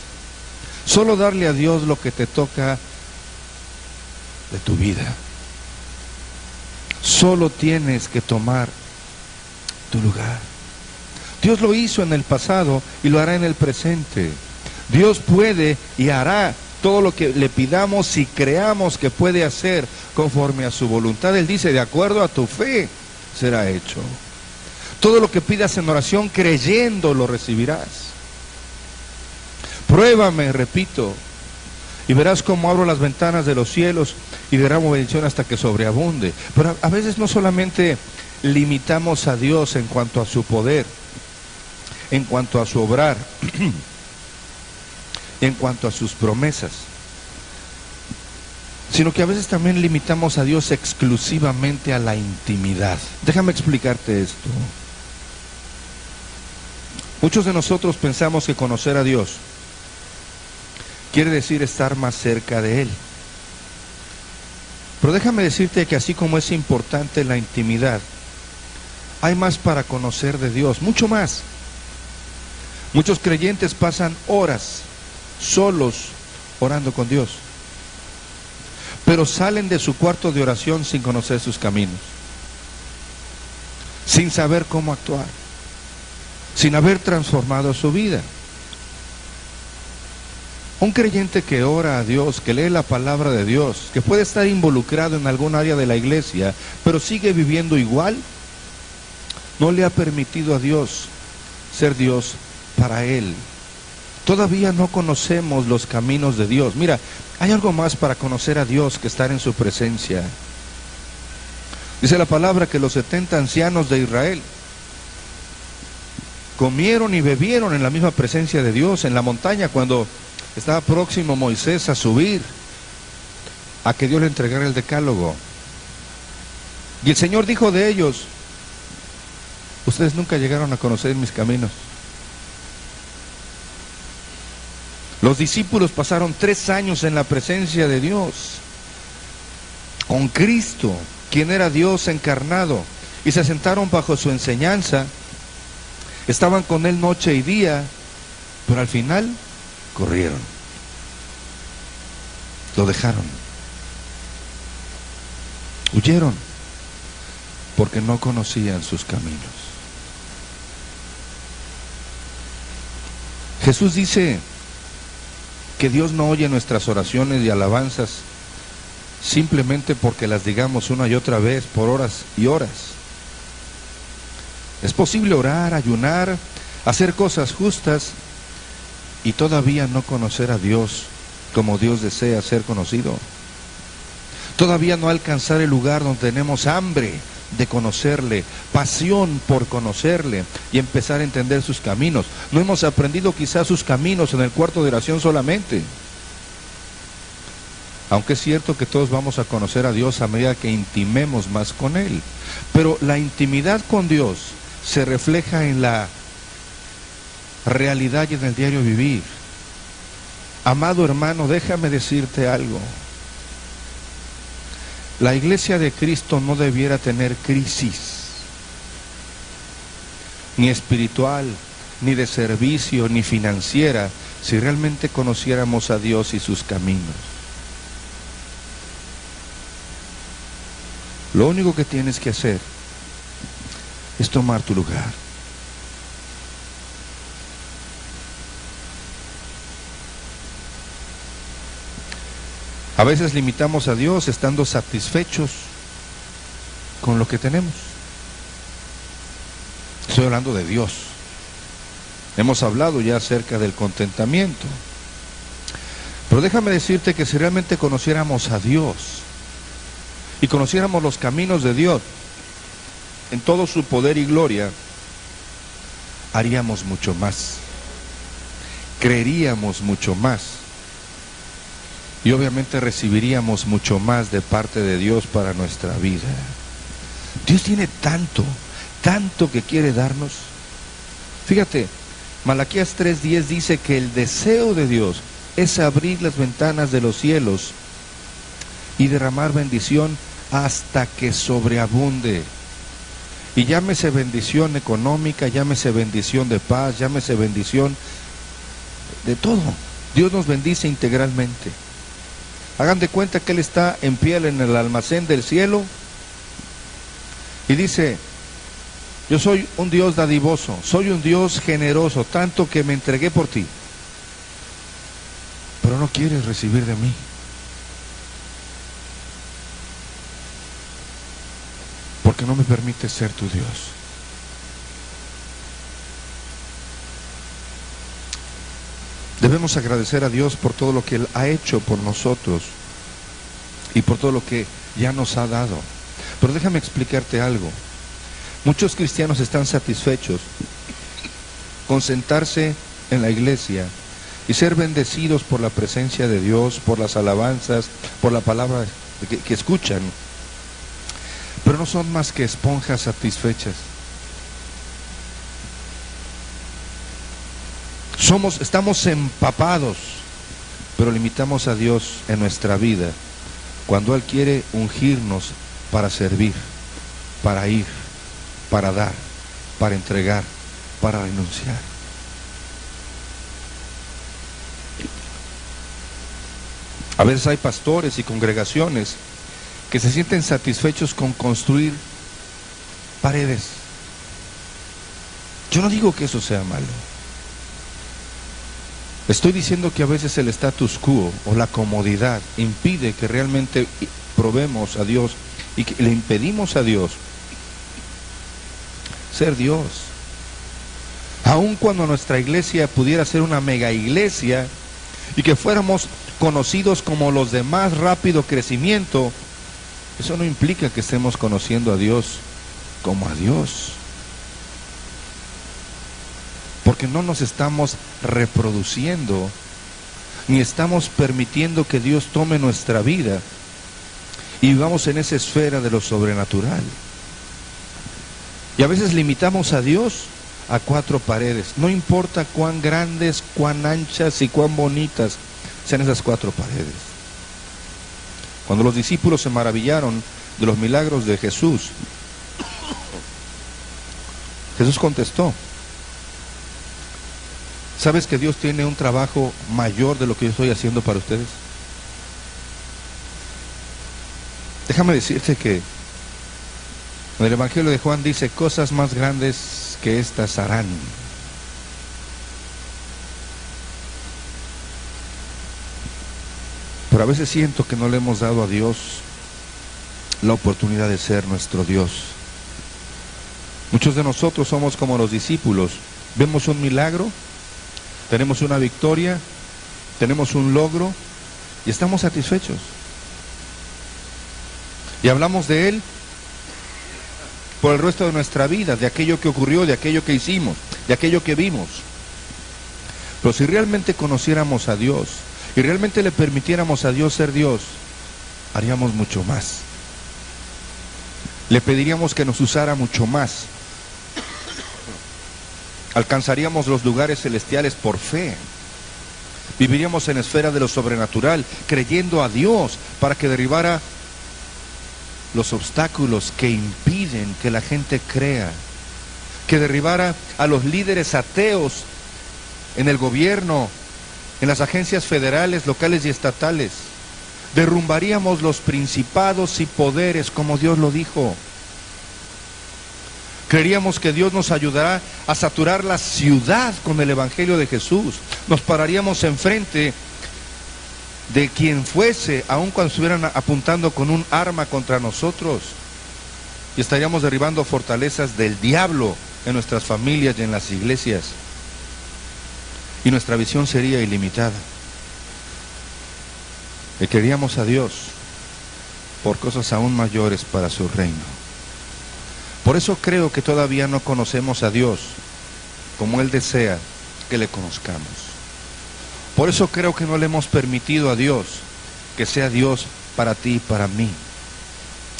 Solo darle a Dios lo que te toca de tu vida. Solo tienes que tomar tu lugar. Dios lo hizo en el pasado y lo hará en el presente. Dios puede y hará todo lo que le pidamos si creamos que puede hacer conforme a su voluntad. Él dice, de acuerdo a tu fe será hecho. Todo lo que pidas en oración, creyendo lo recibirás. Pruébame, repito, y verás cómo abro las ventanas de los cielos y derramo bendición hasta que sobreabunde. Pero a veces no solamente limitamos a Dios en cuanto a su poder, en cuanto a su obrar, en cuanto a sus promesas, sino que a veces también limitamos a Dios exclusivamente a la intimidad. Déjame explicarte esto. Muchos de nosotros pensamos que conocer a Dios quiere decir estar más cerca de Él. Pero déjame decirte que así como es importante la intimidad, hay más para conocer de Dios, mucho más. Muchos creyentes pasan horas solos orando con Dios, pero salen de su cuarto de oración sin conocer sus caminos, sin saber cómo actuar, sin haber transformado su vida. Un creyente que ora a Dios, que lee la palabra de Dios, que puede estar involucrado en algún área de la iglesia, pero sigue viviendo igual, no le ha permitido a Dios ser Dios para él. Todavía no conocemos los caminos de Dios. Mira, hay algo más para conocer a Dios que estar en su presencia. Dice la palabra que los 70 ancianos de Israel comieron y bebieron en la misma presencia de Dios en la montaña cuando estaba próximo Moisés a subir a que Dios le entregara el decálogo. Y el Señor dijo de ellos, ustedes nunca llegaron a conocer mis caminos. Los discípulos pasaron 3 años en la presencia de Dios, con Cristo, quien era Dios encarnado, y se sentaron bajo su enseñanza, estaban con Él noche y día, pero al final corrieron, lo dejaron, huyeron, porque no conocían sus caminos. Jesús dice que Dios no oye nuestras oraciones y alabanzas simplemente porque las digamos una y otra vez por horas y horas. Es posible orar, ayunar, hacer cosas justas y todavía no conocer a Dios como Dios desea ser conocido. Todavía no alcanzar el lugar donde tenemos hambre de conocerle, pasión por conocerle y empezar a entender sus caminos. No hemos aprendido quizás sus caminos en el cuarto de oración solamente. Aunque es cierto que todos vamos a conocer a Dios a medida que intimemos más con Él. Pero la intimidad con Dios se refleja en la realidad y en el diario vivir. Amado hermano, déjame decirte algo. La iglesia de Cristo no debiera tener crisis, ni espiritual, ni de servicio, ni financiera, si realmente conociéramos a Dios y sus caminos. Lo único que tienes que hacer es tomar tu lugar. A veces limitamos a Dios estando satisfechos con lo que tenemos. Estoy hablando de Dios. Hemos hablado ya acerca del contentamiento. Pero déjame decirte que si realmente conociéramos a Dios y conociéramos los caminos de Dios en todo su poder y gloria, haríamos mucho más, creeríamos mucho más y obviamente recibiríamos mucho más de parte de Dios para nuestra vida. Dios tiene tanto, tanto que quiere darnos. Fíjate, Malaquías 3:10 dice que el deseo de Dios es abrir las ventanas de los cielos y derramar bendición hasta que sobreabunde. Y llámese bendición económica, llámese bendición de paz, llámese bendición de todo. Dios nos bendice integralmente. Hagan de cuenta que Él está en pie en el almacén del cielo y dice: yo soy un Dios dadivoso, soy un Dios generoso, tanto que me entregué por ti, pero no quieres recibir de mí. Porque no me permites ser tu Dios. Debemos agradecer a Dios por todo lo que Él ha hecho por nosotros y por todo lo que ya nos ha dado. Pero déjame explicarte algo. Muchos cristianos están satisfechos con sentarse en la iglesia y ser bendecidos por la presencia de Dios, por las alabanzas, por la palabra que escuchan, pero no son más que esponjas satisfechas. Estamos empapados, pero limitamos a Dios en nuestra vida cuando Él quiere ungirnos para servir, para ir, para dar, para entregar, para renunciar. A veces hay pastores y congregaciones que se sienten satisfechos con construir paredes. Yo no digo que eso sea malo. Estoy diciendo que a veces el status quo o la comodidad impide que realmente probemos a Dios y que le impedimos a Dios ser Dios. Aun cuando nuestra iglesia pudiera ser una mega iglesia y que fuéramos conocidos como los de más rápido crecimiento, eso no implica que estemos conociendo a Dios como a Dios. Porque no nos estamos reproduciendo, ni estamos permitiendo que Dios tome nuestra vida y vivamos en esa esfera de lo sobrenatural. Y a veces limitamos a Dios a 4 paredes. No importa cuán grandes, cuán anchas y cuán bonitas sean esas 4 paredes. Cuando los discípulos se maravillaron de los milagros de Jesús, Jesús contestó: ¿sabes que Dios tiene un trabajo mayor de lo que yo estoy haciendo para ustedes? Déjame decirte que en el Evangelio de Juan dice: cosas más grandes que estas harán. Pero a veces siento que no le hemos dado a Dios la oportunidad de ser nuestro Dios. Muchos de nosotros somos como los discípulos. Vemos un milagro, tenemos una victoria, tenemos un logro y estamos satisfechos. Y hablamos de Él por el resto de nuestra vida, de aquello que ocurrió, de aquello que hicimos, de aquello que vimos. Pero si realmente conociéramos a Dios y realmente le permitiéramos a Dios ser Dios, haríamos mucho más. Le pediríamos que nos usara mucho más. Alcanzaríamos los lugares celestiales por fe. Viviríamos en la esfera de lo sobrenatural, creyendo a Dios para que derribara los obstáculos que impiden que la gente crea, que derribara a los líderes ateos en el gobierno, en las agencias federales, locales y estatales. Derrumbaríamos los principados y poderes como Dios lo dijo. Creeríamos que Dios nos ayudará a saturar la ciudad con el Evangelio de Jesús. Nos pararíamos enfrente de quien fuese, aun cuando estuvieran apuntando con un arma contra nosotros, y estaríamos derribando fortalezas del diablo en nuestras familias y en las iglesias, y nuestra visión sería ilimitada. Le queríamos a Dios, por cosas aún mayores para su reino. Por eso creo que todavía no conocemos a Dios como Él desea que le conozcamos. Por eso creo que no le hemos permitido a Dios que sea Dios para ti y para mí.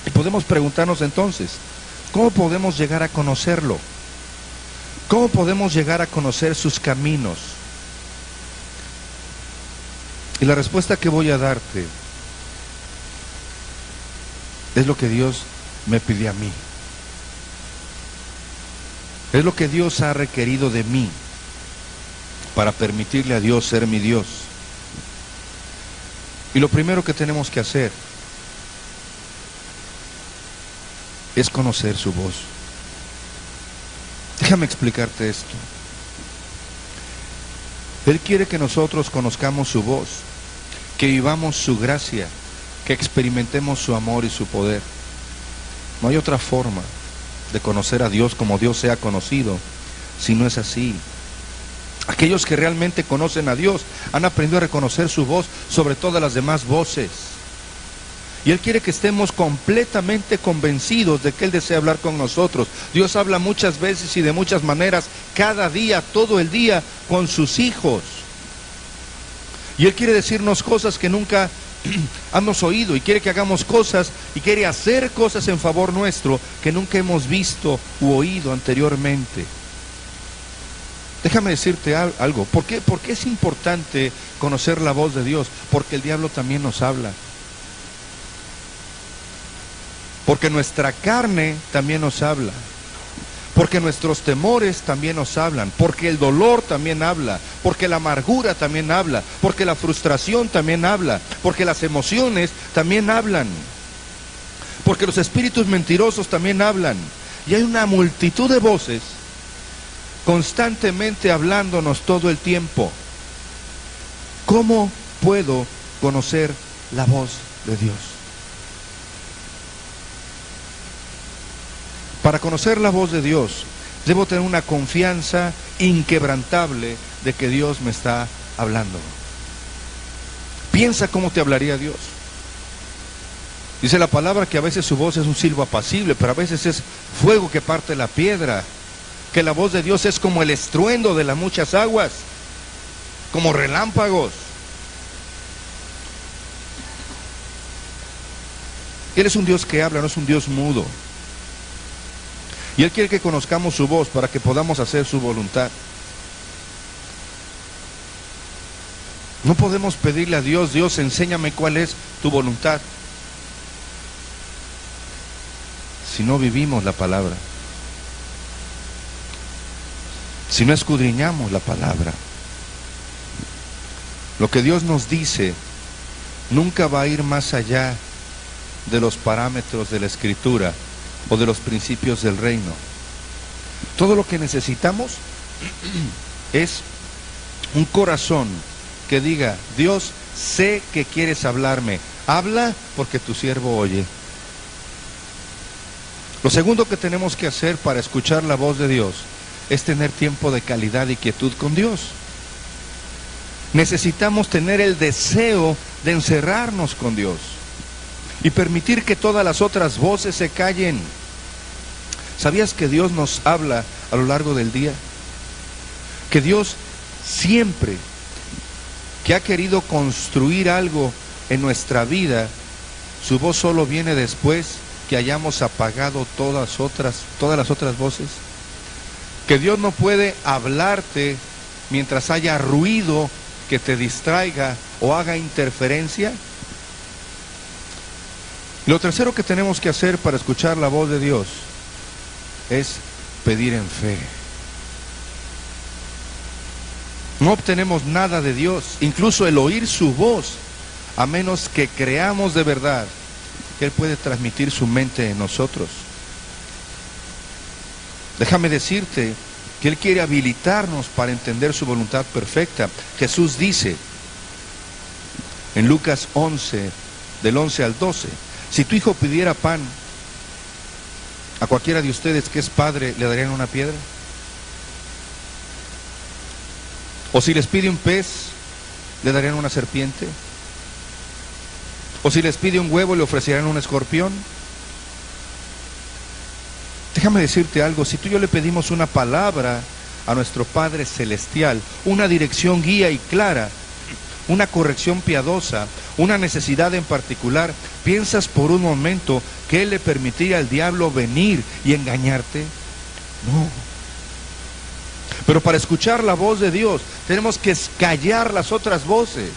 Y podemos preguntarnos entonces, ¿cómo podemos llegar a conocerlo? ¿Cómo podemos llegar a conocer sus caminos? Y la respuesta que voy a darte es lo que Dios me pidió a mí. Es lo que Dios ha requerido de mí para permitirle a Dios ser mi Dios. Y lo primero que tenemos que hacer es conocer su voz. Déjame explicarte esto. Él quiere que nosotros conozcamos su voz, que vivamos su gracia, que experimentemos su amor y su poder. No hay otra forma de conocer a Dios como Dios sea conocido, si no es así. Aquellos que realmente conocen a Dios han aprendido a reconocer su voz sobre todas las demás voces. Y Él quiere que estemos completamente convencidos de que Él desea hablar con nosotros. Dios habla muchas veces y de muchas maneras, cada día, todo el día, con sus hijos. Y Él quiere decirnos cosas que nunca hemos oído, y quiere que hagamos cosas, y quiere hacer cosas en favor nuestro que nunca hemos visto u oído anteriormente. Déjame decirte algo. ¿Por qué es importante conocer la voz de Dios? Porque el diablo también nos habla. Porque nuestra carne también nos habla. Porque nuestros temores también nos hablan. Porque el dolor también habla. Porque la amargura también habla. Porque la frustración también habla. Porque las emociones también hablan. Porque los espíritus mentirosos también hablan. Y hay una multitud de voces constantemente hablándonos todo el tiempo. ¿Cómo puedo conocer la voz de Dios? Para conocer la voz de Dios, debo tener una confianza inquebrantable de que Dios me está hablando. Piensa cómo te hablaría Dios. Dice la palabra que a veces su voz es un silbo apacible, pero a veces es fuego que parte la piedra. Que la voz de Dios es como el estruendo de las muchas aguas, como relámpagos. Él es un Dios que habla, no es un Dios mudo. Y Él quiere que conozcamos su voz para que podamos hacer su voluntad. No podemos pedirle a Dios, Dios, enséñame cuál es tu voluntad, si no vivimos la palabra, si no escudriñamos la palabra. Lo que Dios nos dice nunca va a ir más allá de los parámetros de la Escritura o de los principios del reino. Todo lo que necesitamos es un corazón que diga, Dios, sé que quieres hablarme, habla porque tu siervo oye. Lo segundo que tenemos que hacer para escuchar la voz de Dios es tener tiempo de calidad y quietud con Dios. Necesitamos tener el deseo de encerrarnos con Dios y permitir que todas las otras voces se callen. ¿Sabías que Dios nos habla a lo largo del día? Que Dios siempre que ha querido construir algo en nuestra vida, su voz solo viene después que hayamos apagado todas las otras voces. Que Dios no puede hablarte mientras haya ruido que te distraiga o haga interferencia. Lo tercero que tenemos que hacer para escuchar la voz de Dios es pedir en fe. No obtenemos nada de Dios, incluso el oír su voz, a menos que creamos de verdad que Él puede transmitir su mente en nosotros. Déjame decirte que Él quiere habilitarnos para entender su voluntad perfecta. Jesús dice en Lucas 11, del 11 al 12, si tu hijo pidiera pan, a cualquiera de ustedes que es padre, ¿le darían una piedra? ¿O si les pide un pez, le darían una serpiente? ¿O si les pide un huevo, le ofrecerán un escorpión? Déjame decirte algo, si tú y yo le pedimos una palabra a nuestro Padre Celestial, una dirección guía y clara, una corrección piadosa, una necesidad en particular, ¿piensas por un momento que Él le permitiría al diablo venir y engañarte? No. Pero para escuchar la voz de Dios tenemos que callar las otras voces.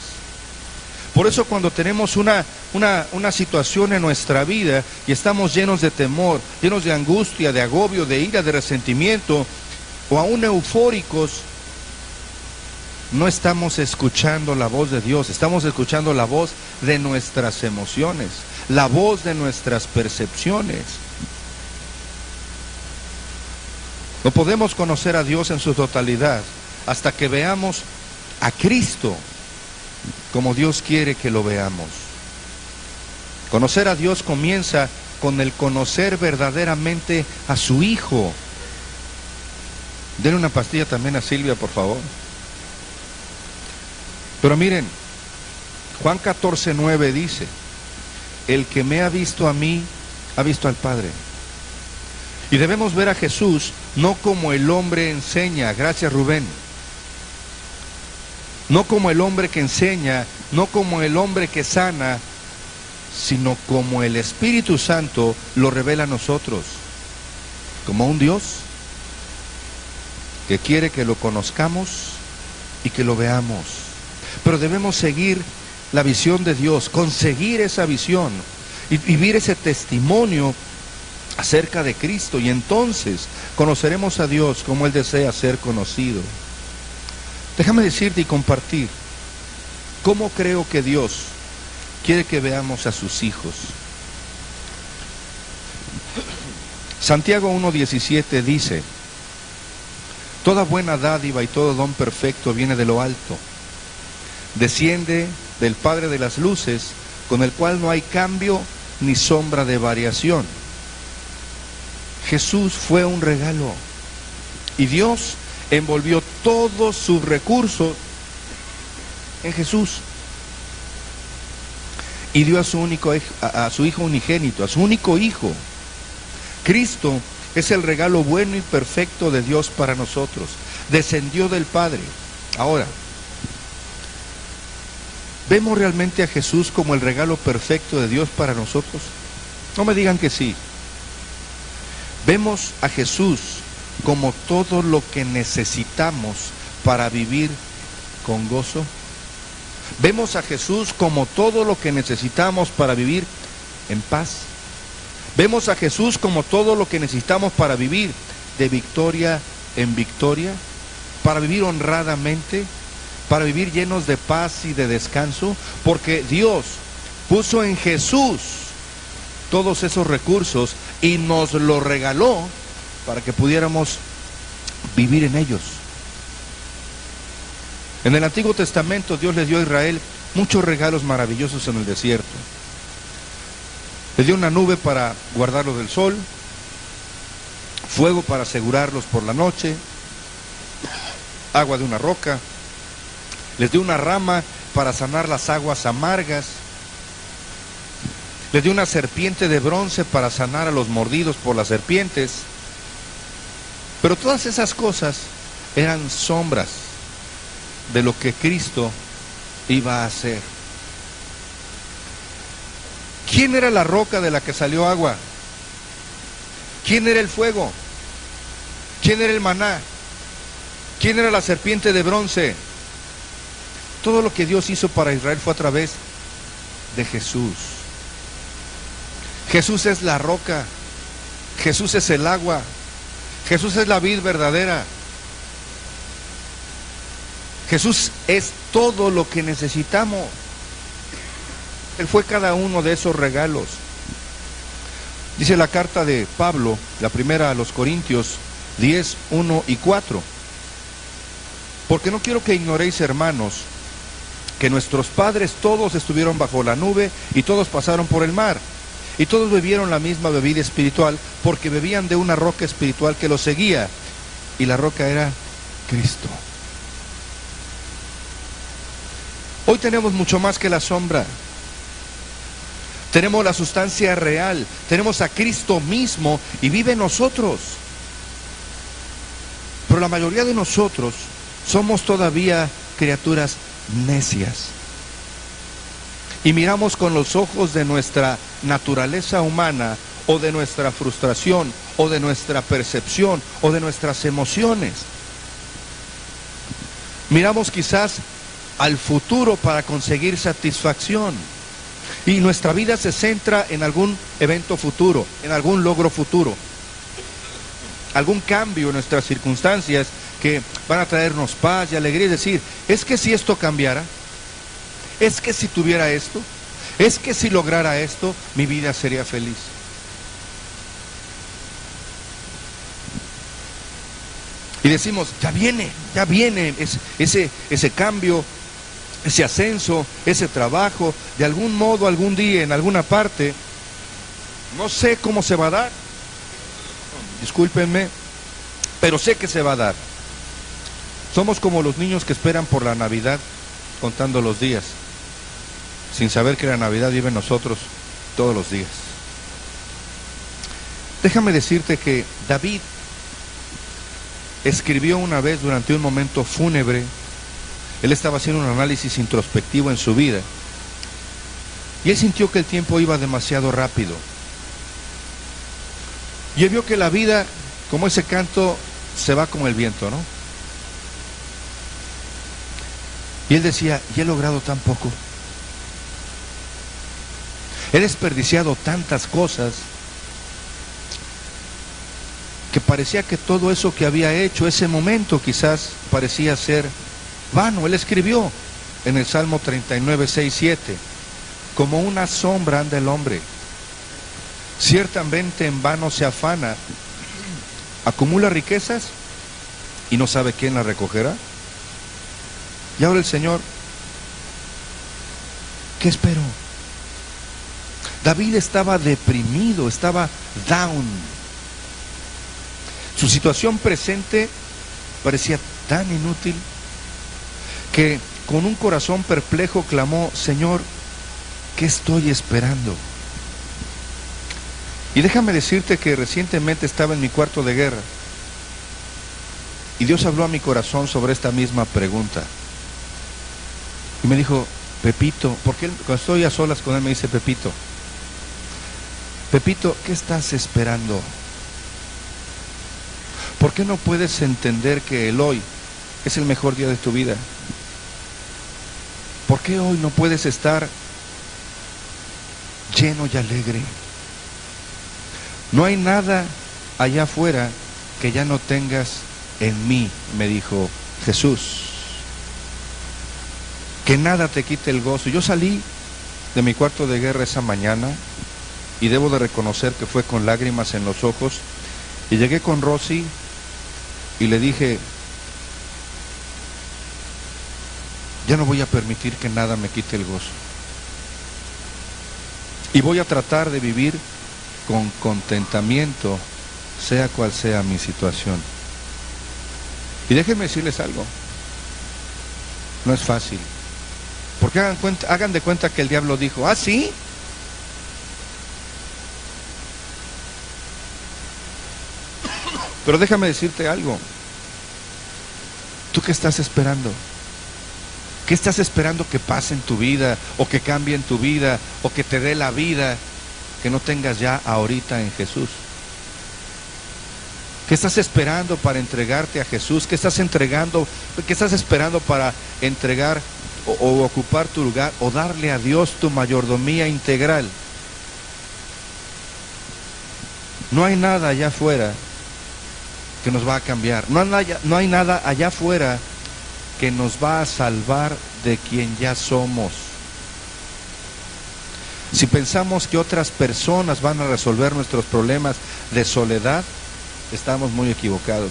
Por eso cuando tenemos una situación en nuestra vida y estamos llenos de temor, llenos de angustia, de agobio, de ira, de resentimiento, o aún eufóricos, no estamos escuchando la voz de Dios, estamos escuchando la voz de nuestras emociones, la voz de nuestras percepciones. No podemos conocer a Dios en su totalidad hasta que veamos a Cristo como Dios quiere que lo veamos. Conocer a Dios comienza con el conocer verdaderamente a su Hijo. Denle una pastilla también a Silvia, por favor. Pero miren, Juan 14:9 dice, el que me ha visto a mí, ha visto al Padre. Y debemos ver a Jesús no como el hombre enseña, gracias Rubén, no como el hombre que enseña, no como el hombre que sana, sino como el Espíritu Santo lo revela a nosotros, como un Dios que quiere que lo conozcamos y que lo veamos. Pero debemos seguir la visión de Dios, conseguir esa visión y vivir ese testimonio acerca de Cristo, y entonces conoceremos a Dios como Él desea ser conocido. Déjame decirte y compartir cómo creo que Dios quiere que veamos a sus hijos. Santiago 1:17 dice, toda buena dádiva y todo don perfecto viene de lo alto, desciende del Padre de las luces, con el cual no hay cambio ni sombra de variación. Jesús fue un regalo y Dios envolvió todos sus recursos en Jesús y dio a su Hijo unigénito, a su único Hijo. Cristo es el regalo bueno y perfecto de Dios para nosotros. Descendió del Padre. Ahora, ¿vemos realmente a Jesús como el regalo perfecto de Dios para nosotros? No me digan que sí. ¿Vemos a Jesús como todo lo que necesitamos para vivir con gozo? ¿Vemos a Jesús como todo lo que necesitamos para vivir en paz? ¿Vemos a Jesús como todo lo que necesitamos para vivir de victoria en victoria? ¿Para vivir honradamente? ¿Para vivir llenos de paz y de descanso? Porque Dios puso en Jesús todos esos recursos y nos lo regaló para que pudiéramos vivir en ellos. En el Antiguo Testamento Dios le dio a Israel muchos regalos maravillosos en el desierto. Le dio una nube para guardarlos del sol, fuego para asegurarlos por la noche, agua de una roca, les dio una rama para sanar las aguas amargas, les dio una serpiente de bronce para sanar a los mordidos por las serpientes. Pero todas esas cosas eran sombras de lo que Cristo iba a hacer. ¿Quién era la roca de la que salió agua? ¿Quién era el fuego? ¿Quién era el maná? ¿Quién era la serpiente de bronce? Todo lo que Dios hizo para Israel fue a través de Jesús. Jesús es la roca, Jesús es el agua, Jesús es la vid verdadera. Jesús es todo lo que necesitamos. Él fue cada uno de esos regalos. Dice la carta de Pablo, la primera a los Corintios 10, 1 y 4. Porque no quiero que ignoréis, hermanos, que nuestros padres todos estuvieron bajo la nube y todos pasaron por el mar. Y todos bebieron la misma bebida espiritual, porque bebían de una roca espiritual que los seguía. Y la roca era Cristo. Hoy tenemos mucho más que la sombra. Tenemos la sustancia real, tenemos a Cristo mismo y vive en nosotros. Pero la mayoría de nosotros somos todavía criaturas necias. Y miramos con los ojos de nuestra naturaleza humana, o de nuestra frustración, o de nuestra percepción, o de nuestras emociones. Miramos quizás al futuro para conseguir satisfacción. Y nuestra vida se centra en algún evento futuro, en algún logro futuro, algún cambio en nuestras circunstancias que van a traernos paz y alegría. Es decir, es que si esto cambiara, es que si tuviera esto, es que si lograra esto, mi vida sería feliz. Y decimos, ya viene ese cambio, ese ascenso, ese trabajo, de algún modo, algún día, en alguna parte. No sé cómo se va a dar, discúlpenme, pero sé que se va a dar. Somos como los niños que esperan por la Navidad, contando los días, sin saber que la Navidad vive en nosotros todos los días. Déjame decirte que David escribió una vez durante un momento fúnebre. Él estaba haciendo un análisis introspectivo en su vida y él sintió que el tiempo iba demasiado rápido. Y él vio que la vida, como ese canto, se va como el viento, ¿no? Y él decía, y he logrado tan poco. He desperdiciado tantas cosas que parecía que todo eso que había hecho, ese momento quizás parecía ser vano. Él escribió en el Salmo 39, 6, 7, como una sombra anda el hombre, ciertamente en vano se afana, acumula riquezas y no sabe quién las recogerá. Y ahora el Señor, ¿qué espero? David estaba deprimido, estaba down. Su situación presente parecía tan inútil que con un corazón perplejo clamó, Señor, ¿qué estoy esperando? Y déjame decirte que recientemente estaba en mi cuarto de guerra y Dios habló a mi corazón sobre esta misma pregunta. Y me dijo, Pepito, porque cuando estoy a solas con él me dice, Pepito, ¿qué estás esperando? ¿Por qué no puedes entender que el hoy es el mejor día de tu vida? ¿Por qué hoy no puedes estar lleno y alegre? No hay nada allá afuera que ya no tengas en mí, me dijo Jesús. Que nada te quite el gozo. Yo salí de mi cuarto de guerra esa mañana y debo de reconocer que fue con lágrimas en los ojos, y llegué con Rosy y le dije, ya no voy a permitir que nada me quite el gozo. Y voy a tratar de vivir con contentamiento, sea cual sea mi situación. Y déjenme decirles algo, no es fácil. Porque hagan de cuenta que el diablo dijo, ¿ah, sí? Pero déjame decirte algo. ¿Tú qué estás esperando? ¿Qué estás esperando que pase en tu vida, o que cambie en tu vida, o que te dé la vida que no tengas ya ahorita en Jesús? ¿Qué estás esperando para entregarte a Jesús? ¿Qué estás esperando para entregar o ocupar tu lugar, o darle a Dios tu mayordomía integral? No hay nada allá afuera que nos va a cambiar. No hay nada allá afuera que nos va a salvar de quien ya somos. Si pensamos que otras personas van a resolver nuestros problemas de soledad, estamos muy equivocados.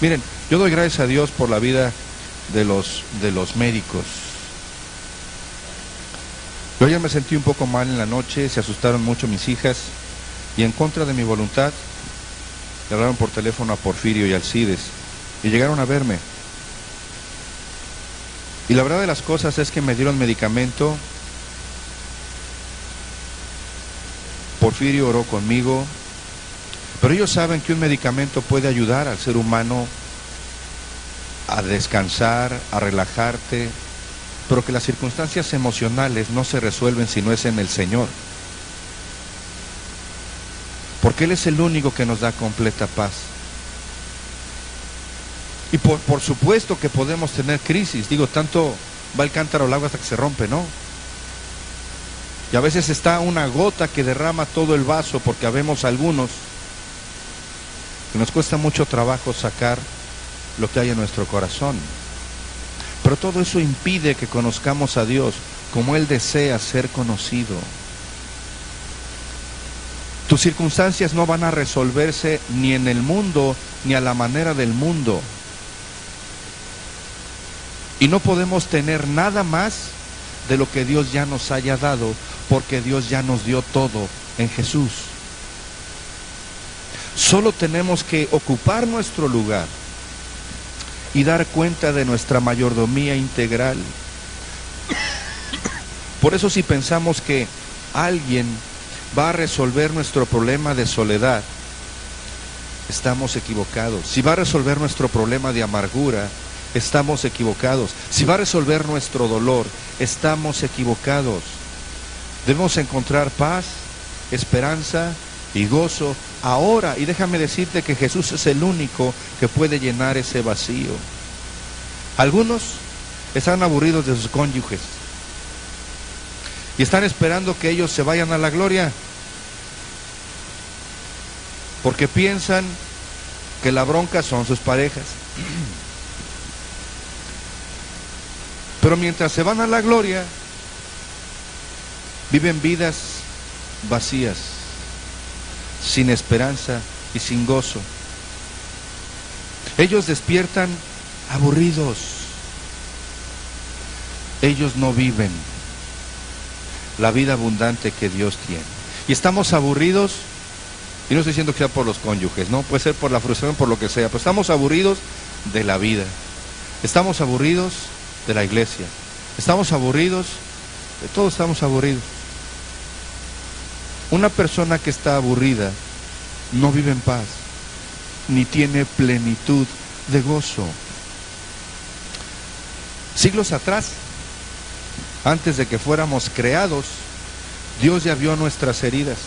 Miren, yo doy gracias a Dios por la vida de los médicos. Yo ayer me sentí un poco mal en la noche, se asustaron mucho mis hijas, y en contra de mi voluntad le hablaron por teléfono a Porfirio y Alcides y llegaron a verme. Y la verdad de las cosas es que me dieron medicamento Porfirio oró conmigo, pero ellos saben que un medicamento puede ayudar al ser humano a descansar, a relajarte, pero que las circunstancias emocionales no se resuelven si no es en el Señor. Porque Él es el único que nos da completa paz. Y por supuesto que podemos tener crisis. Digo, tanto va el cántaro al agua hasta que se rompe, ¿no? Y a veces está una gota que derrama todo el vaso, porque habemos algunos que nos cuesta mucho trabajo sacar lo que hay en nuestro corazón. Pero todo eso impide que conozcamos a Dios como Él desea ser conocido. Tus circunstancias no van a resolverse ni en el mundo, ni a la manera del mundo. Y no podemos tener nada más de lo que Dios ya nos haya dado, porque Dios ya nos dio todo en Jesús. Solo tenemos que ocupar nuestro lugar y dar cuenta de nuestra mayordomía integral. Por eso, si pensamos que alguien va a resolver nuestro problema de soledad, estamos equivocados. Si va a resolver nuestro problema de amargura, estamos equivocados. Si va a resolver nuestro dolor, estamos equivocados. Debemos encontrar paz, esperanza y gozo ahora. Y déjame decirte que Jesús es el único que puede llenar ese vacío. Algunos están aburridos de sus cónyuges y están esperando que ellos se vayan a la gloria, porque piensan que la bronca son sus parejas. Pero mientras se van a la gloria, viven vidas vacías, sin esperanza y sin gozo. Ellos despiertan aburridos. Ellos no viven la vida abundante que Dios tiene. Y estamos aburridos, y no estoy diciendo que sea por los cónyuges, no, puede ser por la frustración, por lo que sea, pero estamos aburridos de la vida. Estamos aburridos de la iglesia. Estamos aburridos, de todos estamos aburridos. Una persona que está aburrida no vive en paz, ni tiene plenitud de gozo. Siglos atrás, antes de que fuéramos creados, Dios ya vio nuestras heridas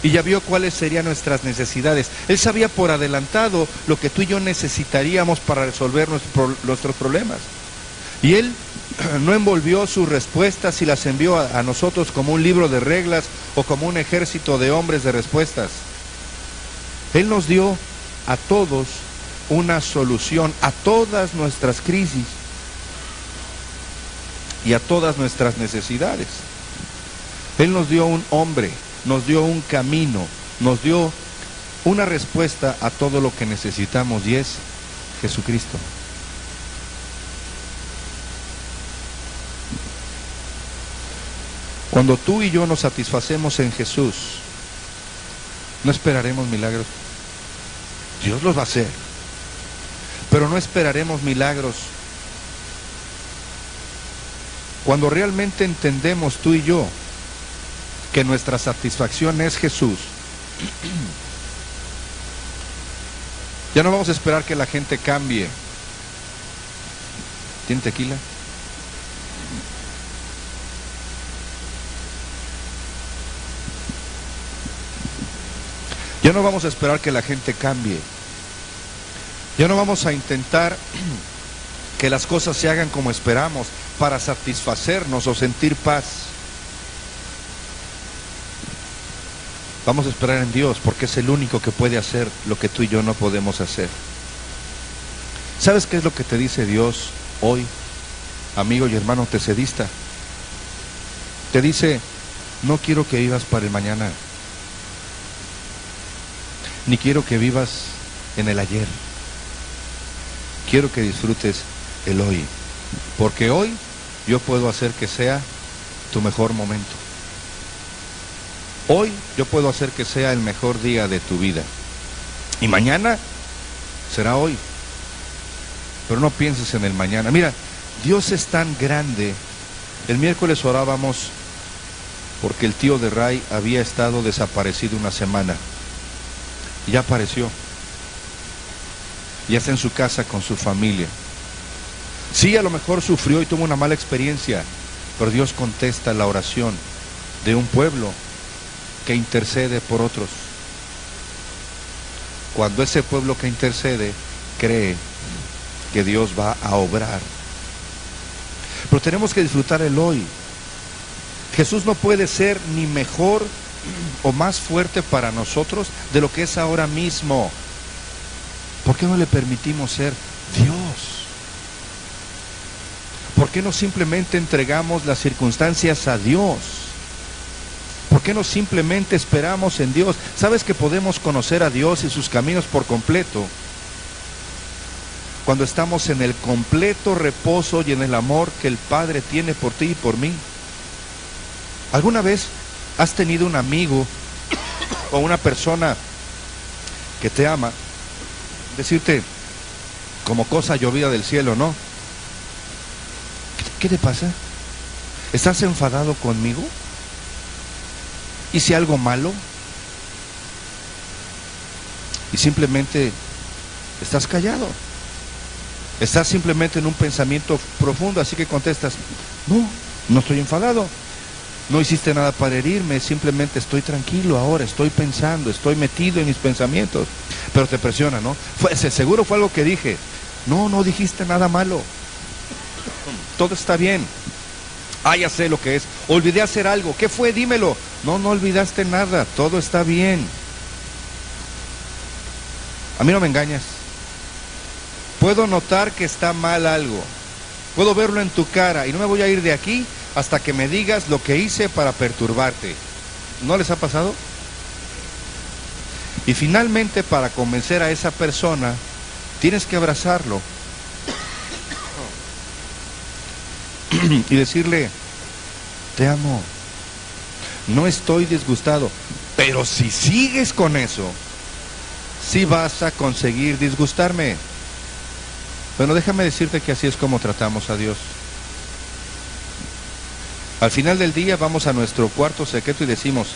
y ya vio cuáles serían nuestras necesidades. Él sabía por adelantado lo que tú y yo necesitaríamos para resolver nuestros problemas. Y Él no envolvió sus respuestas y las envió a nosotros como un libro de reglas o como un ejército de hombres de respuestas. Él nos dio a todos una solución a todas nuestras crisis y a todas nuestras necesidades. Él nos dio un hombre, nos dio un camino, nos dio una respuesta a todo lo que necesitamos, y es Jesucristo. Cuando tú y yo nos satisfacemos en Jesús, no esperaremos milagros. Dios los va a hacer, pero no esperaremos milagros. Cuando realmente entendemos tú y yo que nuestra satisfacción es Jesús, ya no vamos a esperar que la gente cambie. ¿Tiene tequila? Ya no vamos a esperar que la gente cambie. Ya no vamos a intentar que las cosas se hagan como esperamos para satisfacernos o sentir paz. Vamos a esperar en Dios, porque es el único que puede hacer lo que tú y yo no podemos hacer. ¿Sabes qué es lo que te dice Dios hoy, amigo y hermano tesedista? Te dice: no quiero que vivas para el mañana, ni quiero que vivas en el ayer. Quiero que disfrutes el hoy, porque hoy yo puedo hacer que sea tu mejor momento. Hoy yo puedo hacer que sea el mejor día de tu vida, y mañana será hoy. Pero no pienses en el mañana. Mira, Dios es tan grande. El miércoles orábamos porque el tío de Ray había estado desaparecido una semana. Ya apareció. Ya está en su casa con su familia. Sí, a lo mejor sufrió y tuvo una mala experiencia, pero Dios contesta la oración de un pueblo que intercede por otros. Cuando ese pueblo que intercede cree que Dios va a obrar. Pero tenemos que disfrutar el hoy. Jesús no puede ser ni mejor o más fuerte para nosotros de lo que es ahora mismo. ¿Por qué no le permitimos ser Dios? ¿Por qué no simplemente entregamos las circunstancias a Dios? ¿Por qué no simplemente esperamos en Dios? ¿Sabes que podemos conocer a Dios y sus caminos por completo cuando estamos en el completo reposo y en el amor que el Padre tiene por ti y por mí? ¿Alguna vez has tenido un amigo o una persona que te ama decirte como cosa llovida del cielo, no? ¿Qué te pasa? ¿Estás enfadado conmigo? ¿Hice algo malo? Y simplemente estás callado. Estás simplemente en un pensamiento profundo, así que contestas, no estoy enfadado. No hiciste nada para herirme, simplemente estoy tranquilo ahora, estoy pensando, estoy metido en mis pensamientos. Pero te presiona, ¿no? Seguro fue algo que dije. No dijiste nada malo. Todo está bien. Ya sé lo que es. Olvidé hacer algo. ¿Qué fue? Dímelo. No olvidaste nada. Todo está bien. A mí no me engañas. Puedo notar que está mal algo. Puedo verlo en tu cara y no me voy a ir de aquí hasta que me digas lo que hice para perturbarte. ¿No les ha pasado? Y finalmente, para convencer a esa persona, tienes que abrazarlo y decirle, te amo, no estoy disgustado, pero si sigues con eso, sí vas a conseguir disgustarme. Bueno, déjame decirte que así es como tratamos a Dios. Al final del día vamos a nuestro cuarto secreto y decimos,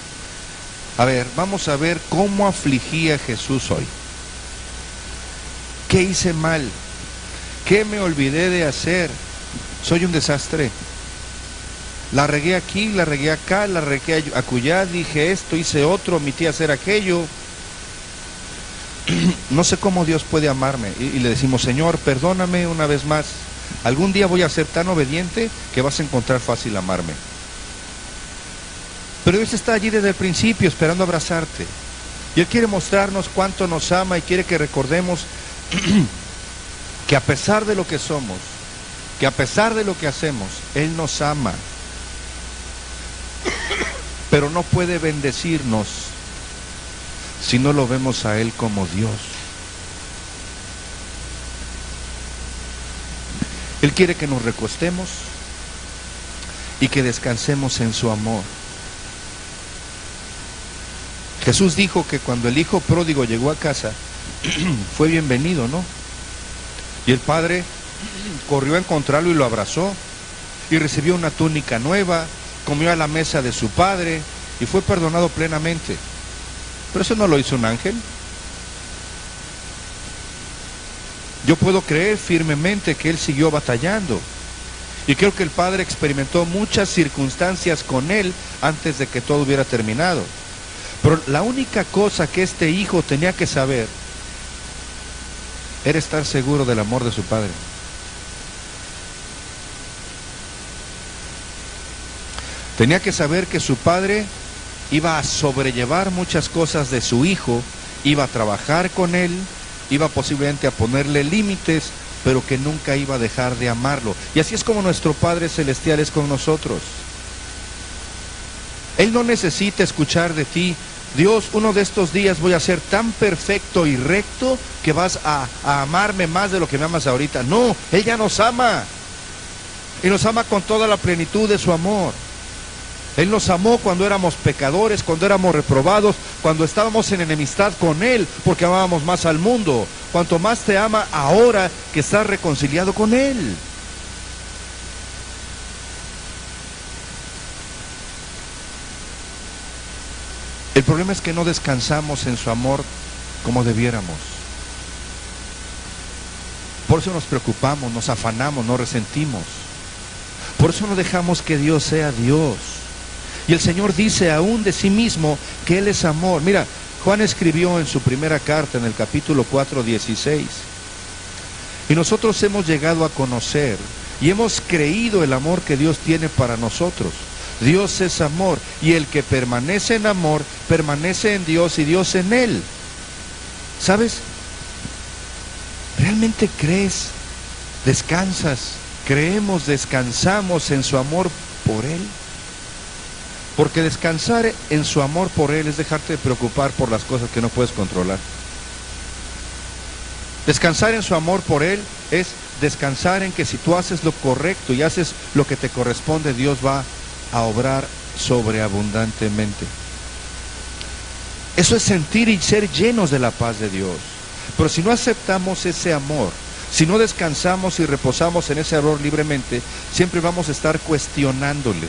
a ver, vamos a ver cómo afligí a Jesús hoy. ¿Qué hice mal? ¿Qué me olvidé de hacer? Soy un desastre. La regué aquí, la regué acá, la regué acullá, dije esto, hice otro, omití hacer aquello. No sé cómo Dios puede amarme. Y le decimos, Señor, perdóname una vez más. Algún día voy a ser tan obediente que vas a encontrar fácil amarme. Pero Dios está allí desde el principio esperando abrazarte. Y Él quiere mostrarnos cuánto nos ama y quiere que recordemos que a pesar de lo que somos, que a pesar de lo que hacemos, Él nos ama. Pero no puede bendecirnos si no lo vemos a Él como Dios. Él quiere que nos recostemos y que descansemos en su amor. Jesús dijo que cuando el hijo pródigo llegó a casa, fue bienvenido, ¿no? Y el padre corrió a encontrarlo y lo abrazó, y recibió una túnica nueva, comió a la mesa de su padre, y fue perdonado plenamente. Pero eso no lo hizo un ángel. Yo puedo creer firmemente que él siguió batallando. Y creo que el padre experimentó muchas circunstancias con él antes de que todo hubiera terminado. Pero la única cosa que este hijo tenía que saber era estar seguro del amor de su padre. Tenía que saber que su padre iba a sobrellevar muchas cosas de su hijo, iba a trabajar con él, iba posiblemente a ponerle límites, pero que nunca iba a dejar de amarlo. Y así es como nuestro Padre Celestial es con nosotros. Él no necesita escuchar de ti, Dios, uno de estos días voy a ser tan perfecto y recto que vas a amarme más de lo que me amas ahorita. No, Él ya nos ama. Y nos ama con toda la plenitud de su amor. Él nos amó cuando éramos pecadores, cuando éramos reprobados, cuando estábamos en enemistad con Él, porque amábamos más al mundo. Cuanto más te ama ahora que estás reconciliado con Él. El problema es que no descansamos en su amor como debiéramos. Por eso nos preocupamos, nos afanamos, nos resentimos. Por eso no dejamos que Dios sea Dios. Y el Señor dice aún de sí mismo que Él es amor. Mira, Juan escribió en su primera carta, en el capítulo 4:16. Y nosotros hemos llegado a conocer y hemos creído el amor que Dios tiene para nosotros. Dios es amor, y el que permanece en amor, permanece en Dios y Dios en él. ¿Sabes? ¿Realmente crees? ¿Descansas? ¿Creemos, descansamos en su amor por Él? Porque descansar en su amor por Él es dejarte de preocupar por las cosas que no puedes controlar. Descansar en su amor por Él es descansar en que si tú haces lo correcto y haces lo que te corresponde, Dios va a obrar sobreabundantemente. Eso es sentir y ser llenos de la paz de Dios. Pero si no aceptamos ese amor, si no descansamos y reposamos en ese amor libremente, siempre vamos a estar cuestionándole.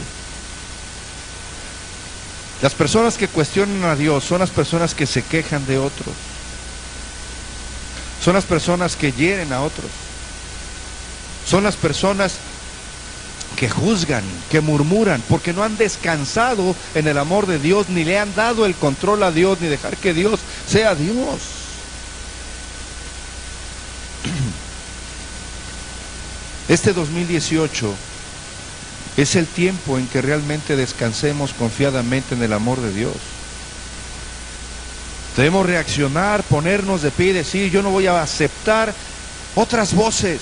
Las personas que cuestionan a Dios son las personas que se quejan de otros. Son las personas que hieren a otros. Son las personas que juzgan, que murmuran, porque no han descansado en el amor de Dios, ni le han dado el control a Dios, ni dejar que Dios sea Dios. Este 2018 es el tiempo en que realmente descansemos confiadamente en el amor de Dios. Debemos reaccionar, ponernos de pie y decir: yo no voy a aceptar otras voces.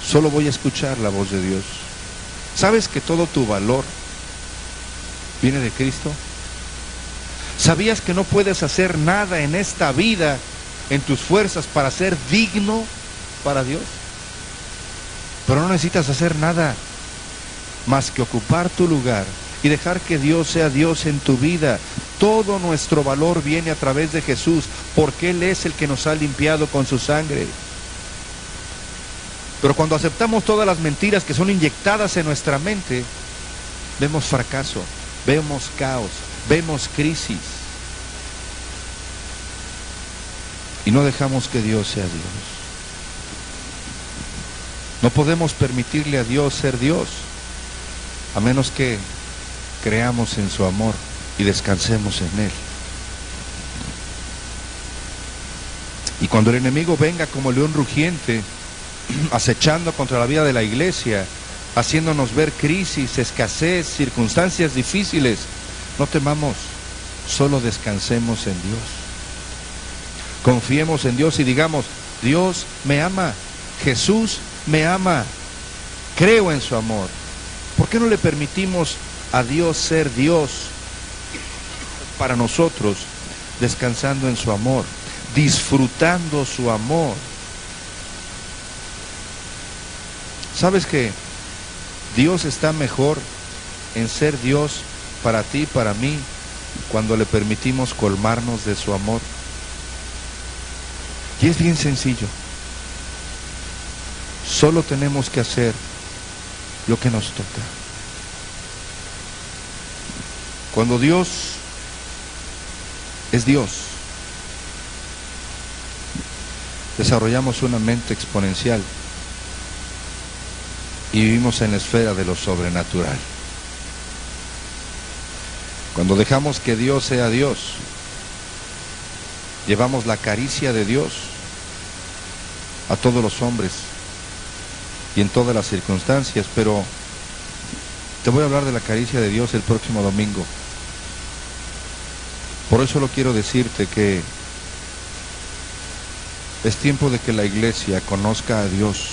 Solo voy a escuchar la voz de Dios. ¿Sabes que todo tu valor viene de Cristo? ¿Sabías que no puedes hacer nada en esta vida, en tus fuerzas, para ser digno para Dios? Pero no necesitas hacer nada más que ocupar tu lugar y dejar que Dios sea Dios en tu vida. Todo nuestro valor viene a través de Jesús, porque Él es el que nos ha limpiado con su sangre. Pero cuando aceptamos todas las mentiras que son inyectadas en nuestra mente, vemos fracaso, vemos caos, vemos crisis. Y no dejamos que Dios sea Dios. No podemos permitirle a Dios ser Dios, a menos que creamos en su amor y descansemos en Él. Y cuando el enemigo venga como león rugiente, acechando contra la vida de la iglesia, haciéndonos ver crisis, escasez, circunstancias difíciles, no temamos, solo descansemos en Dios. Confiemos en Dios y digamos: Dios me ama, Jesús me ama, creo en su amor. ¿Por qué no le permitimos a Dios ser Dios para nosotros, descansando en su amor, disfrutando su amor? ¿Sabes que Dios está mejor en ser Dios para ti y para mí cuando le permitimos colmarnos de su amor? Y es bien sencillo. Solo tenemos que hacer lo que nos toca. Cuando Dios es Dios, desarrollamos una mente exponencial y vivimos en la esfera de lo sobrenatural. Cuando dejamos que Dios sea Dios, llevamos la caricia de Dios a todos los hombres y en todas las circunstancias. Pero te voy a hablar de la caricia de Dios el próximo domingo. Por eso solo quiero decirte que es tiempo de que la iglesia conozca a Dios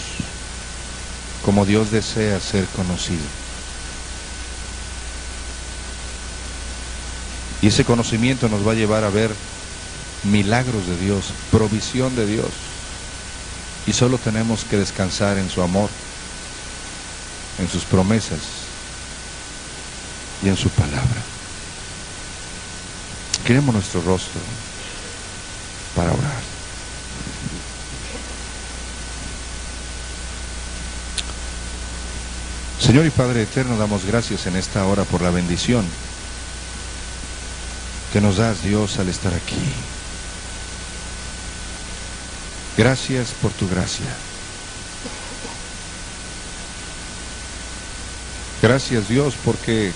como Dios desea ser conocido. Y ese conocimiento nos va a llevar a ver milagros de Dios, provisión de Dios. Y solo tenemos que descansar en su amor, en sus promesas y en su palabra. Queremos nuestro rostro para orar. Señor y Padre eterno, damos gracias en esta hora por la bendición que nos das, Dios, al estar aquí. Gracias por tu gracia. Gracias, Dios, porque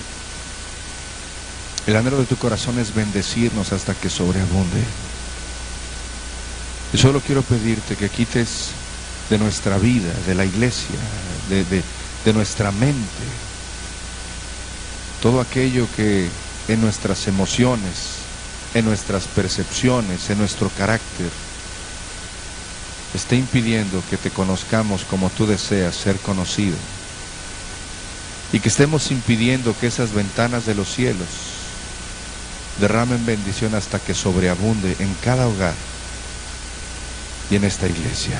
el anhelo de tu corazón es bendecirnos hasta que sobreabunde. Y solo quiero pedirte que quites de nuestra vida, de la iglesia, de nuestra mente, todo aquello que en nuestras emociones, en nuestras percepciones, en nuestro carácter, esté impidiendo que te conozcamos como tú deseas ser conocido. Y que estemos impidiendo que esas ventanas de los cielos derramen bendición hasta que sobreabunde en cada hogar y en esta iglesia.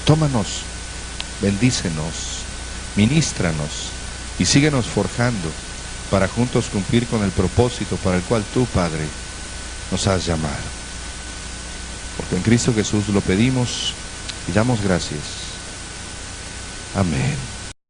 Tómanos, bendícenos, ministranos y síguenos forjando para juntos cumplir con el propósito para el cual tú, Padre, nos has llamado. Porque en Cristo Jesús lo pedimos y damos gracias. Amén.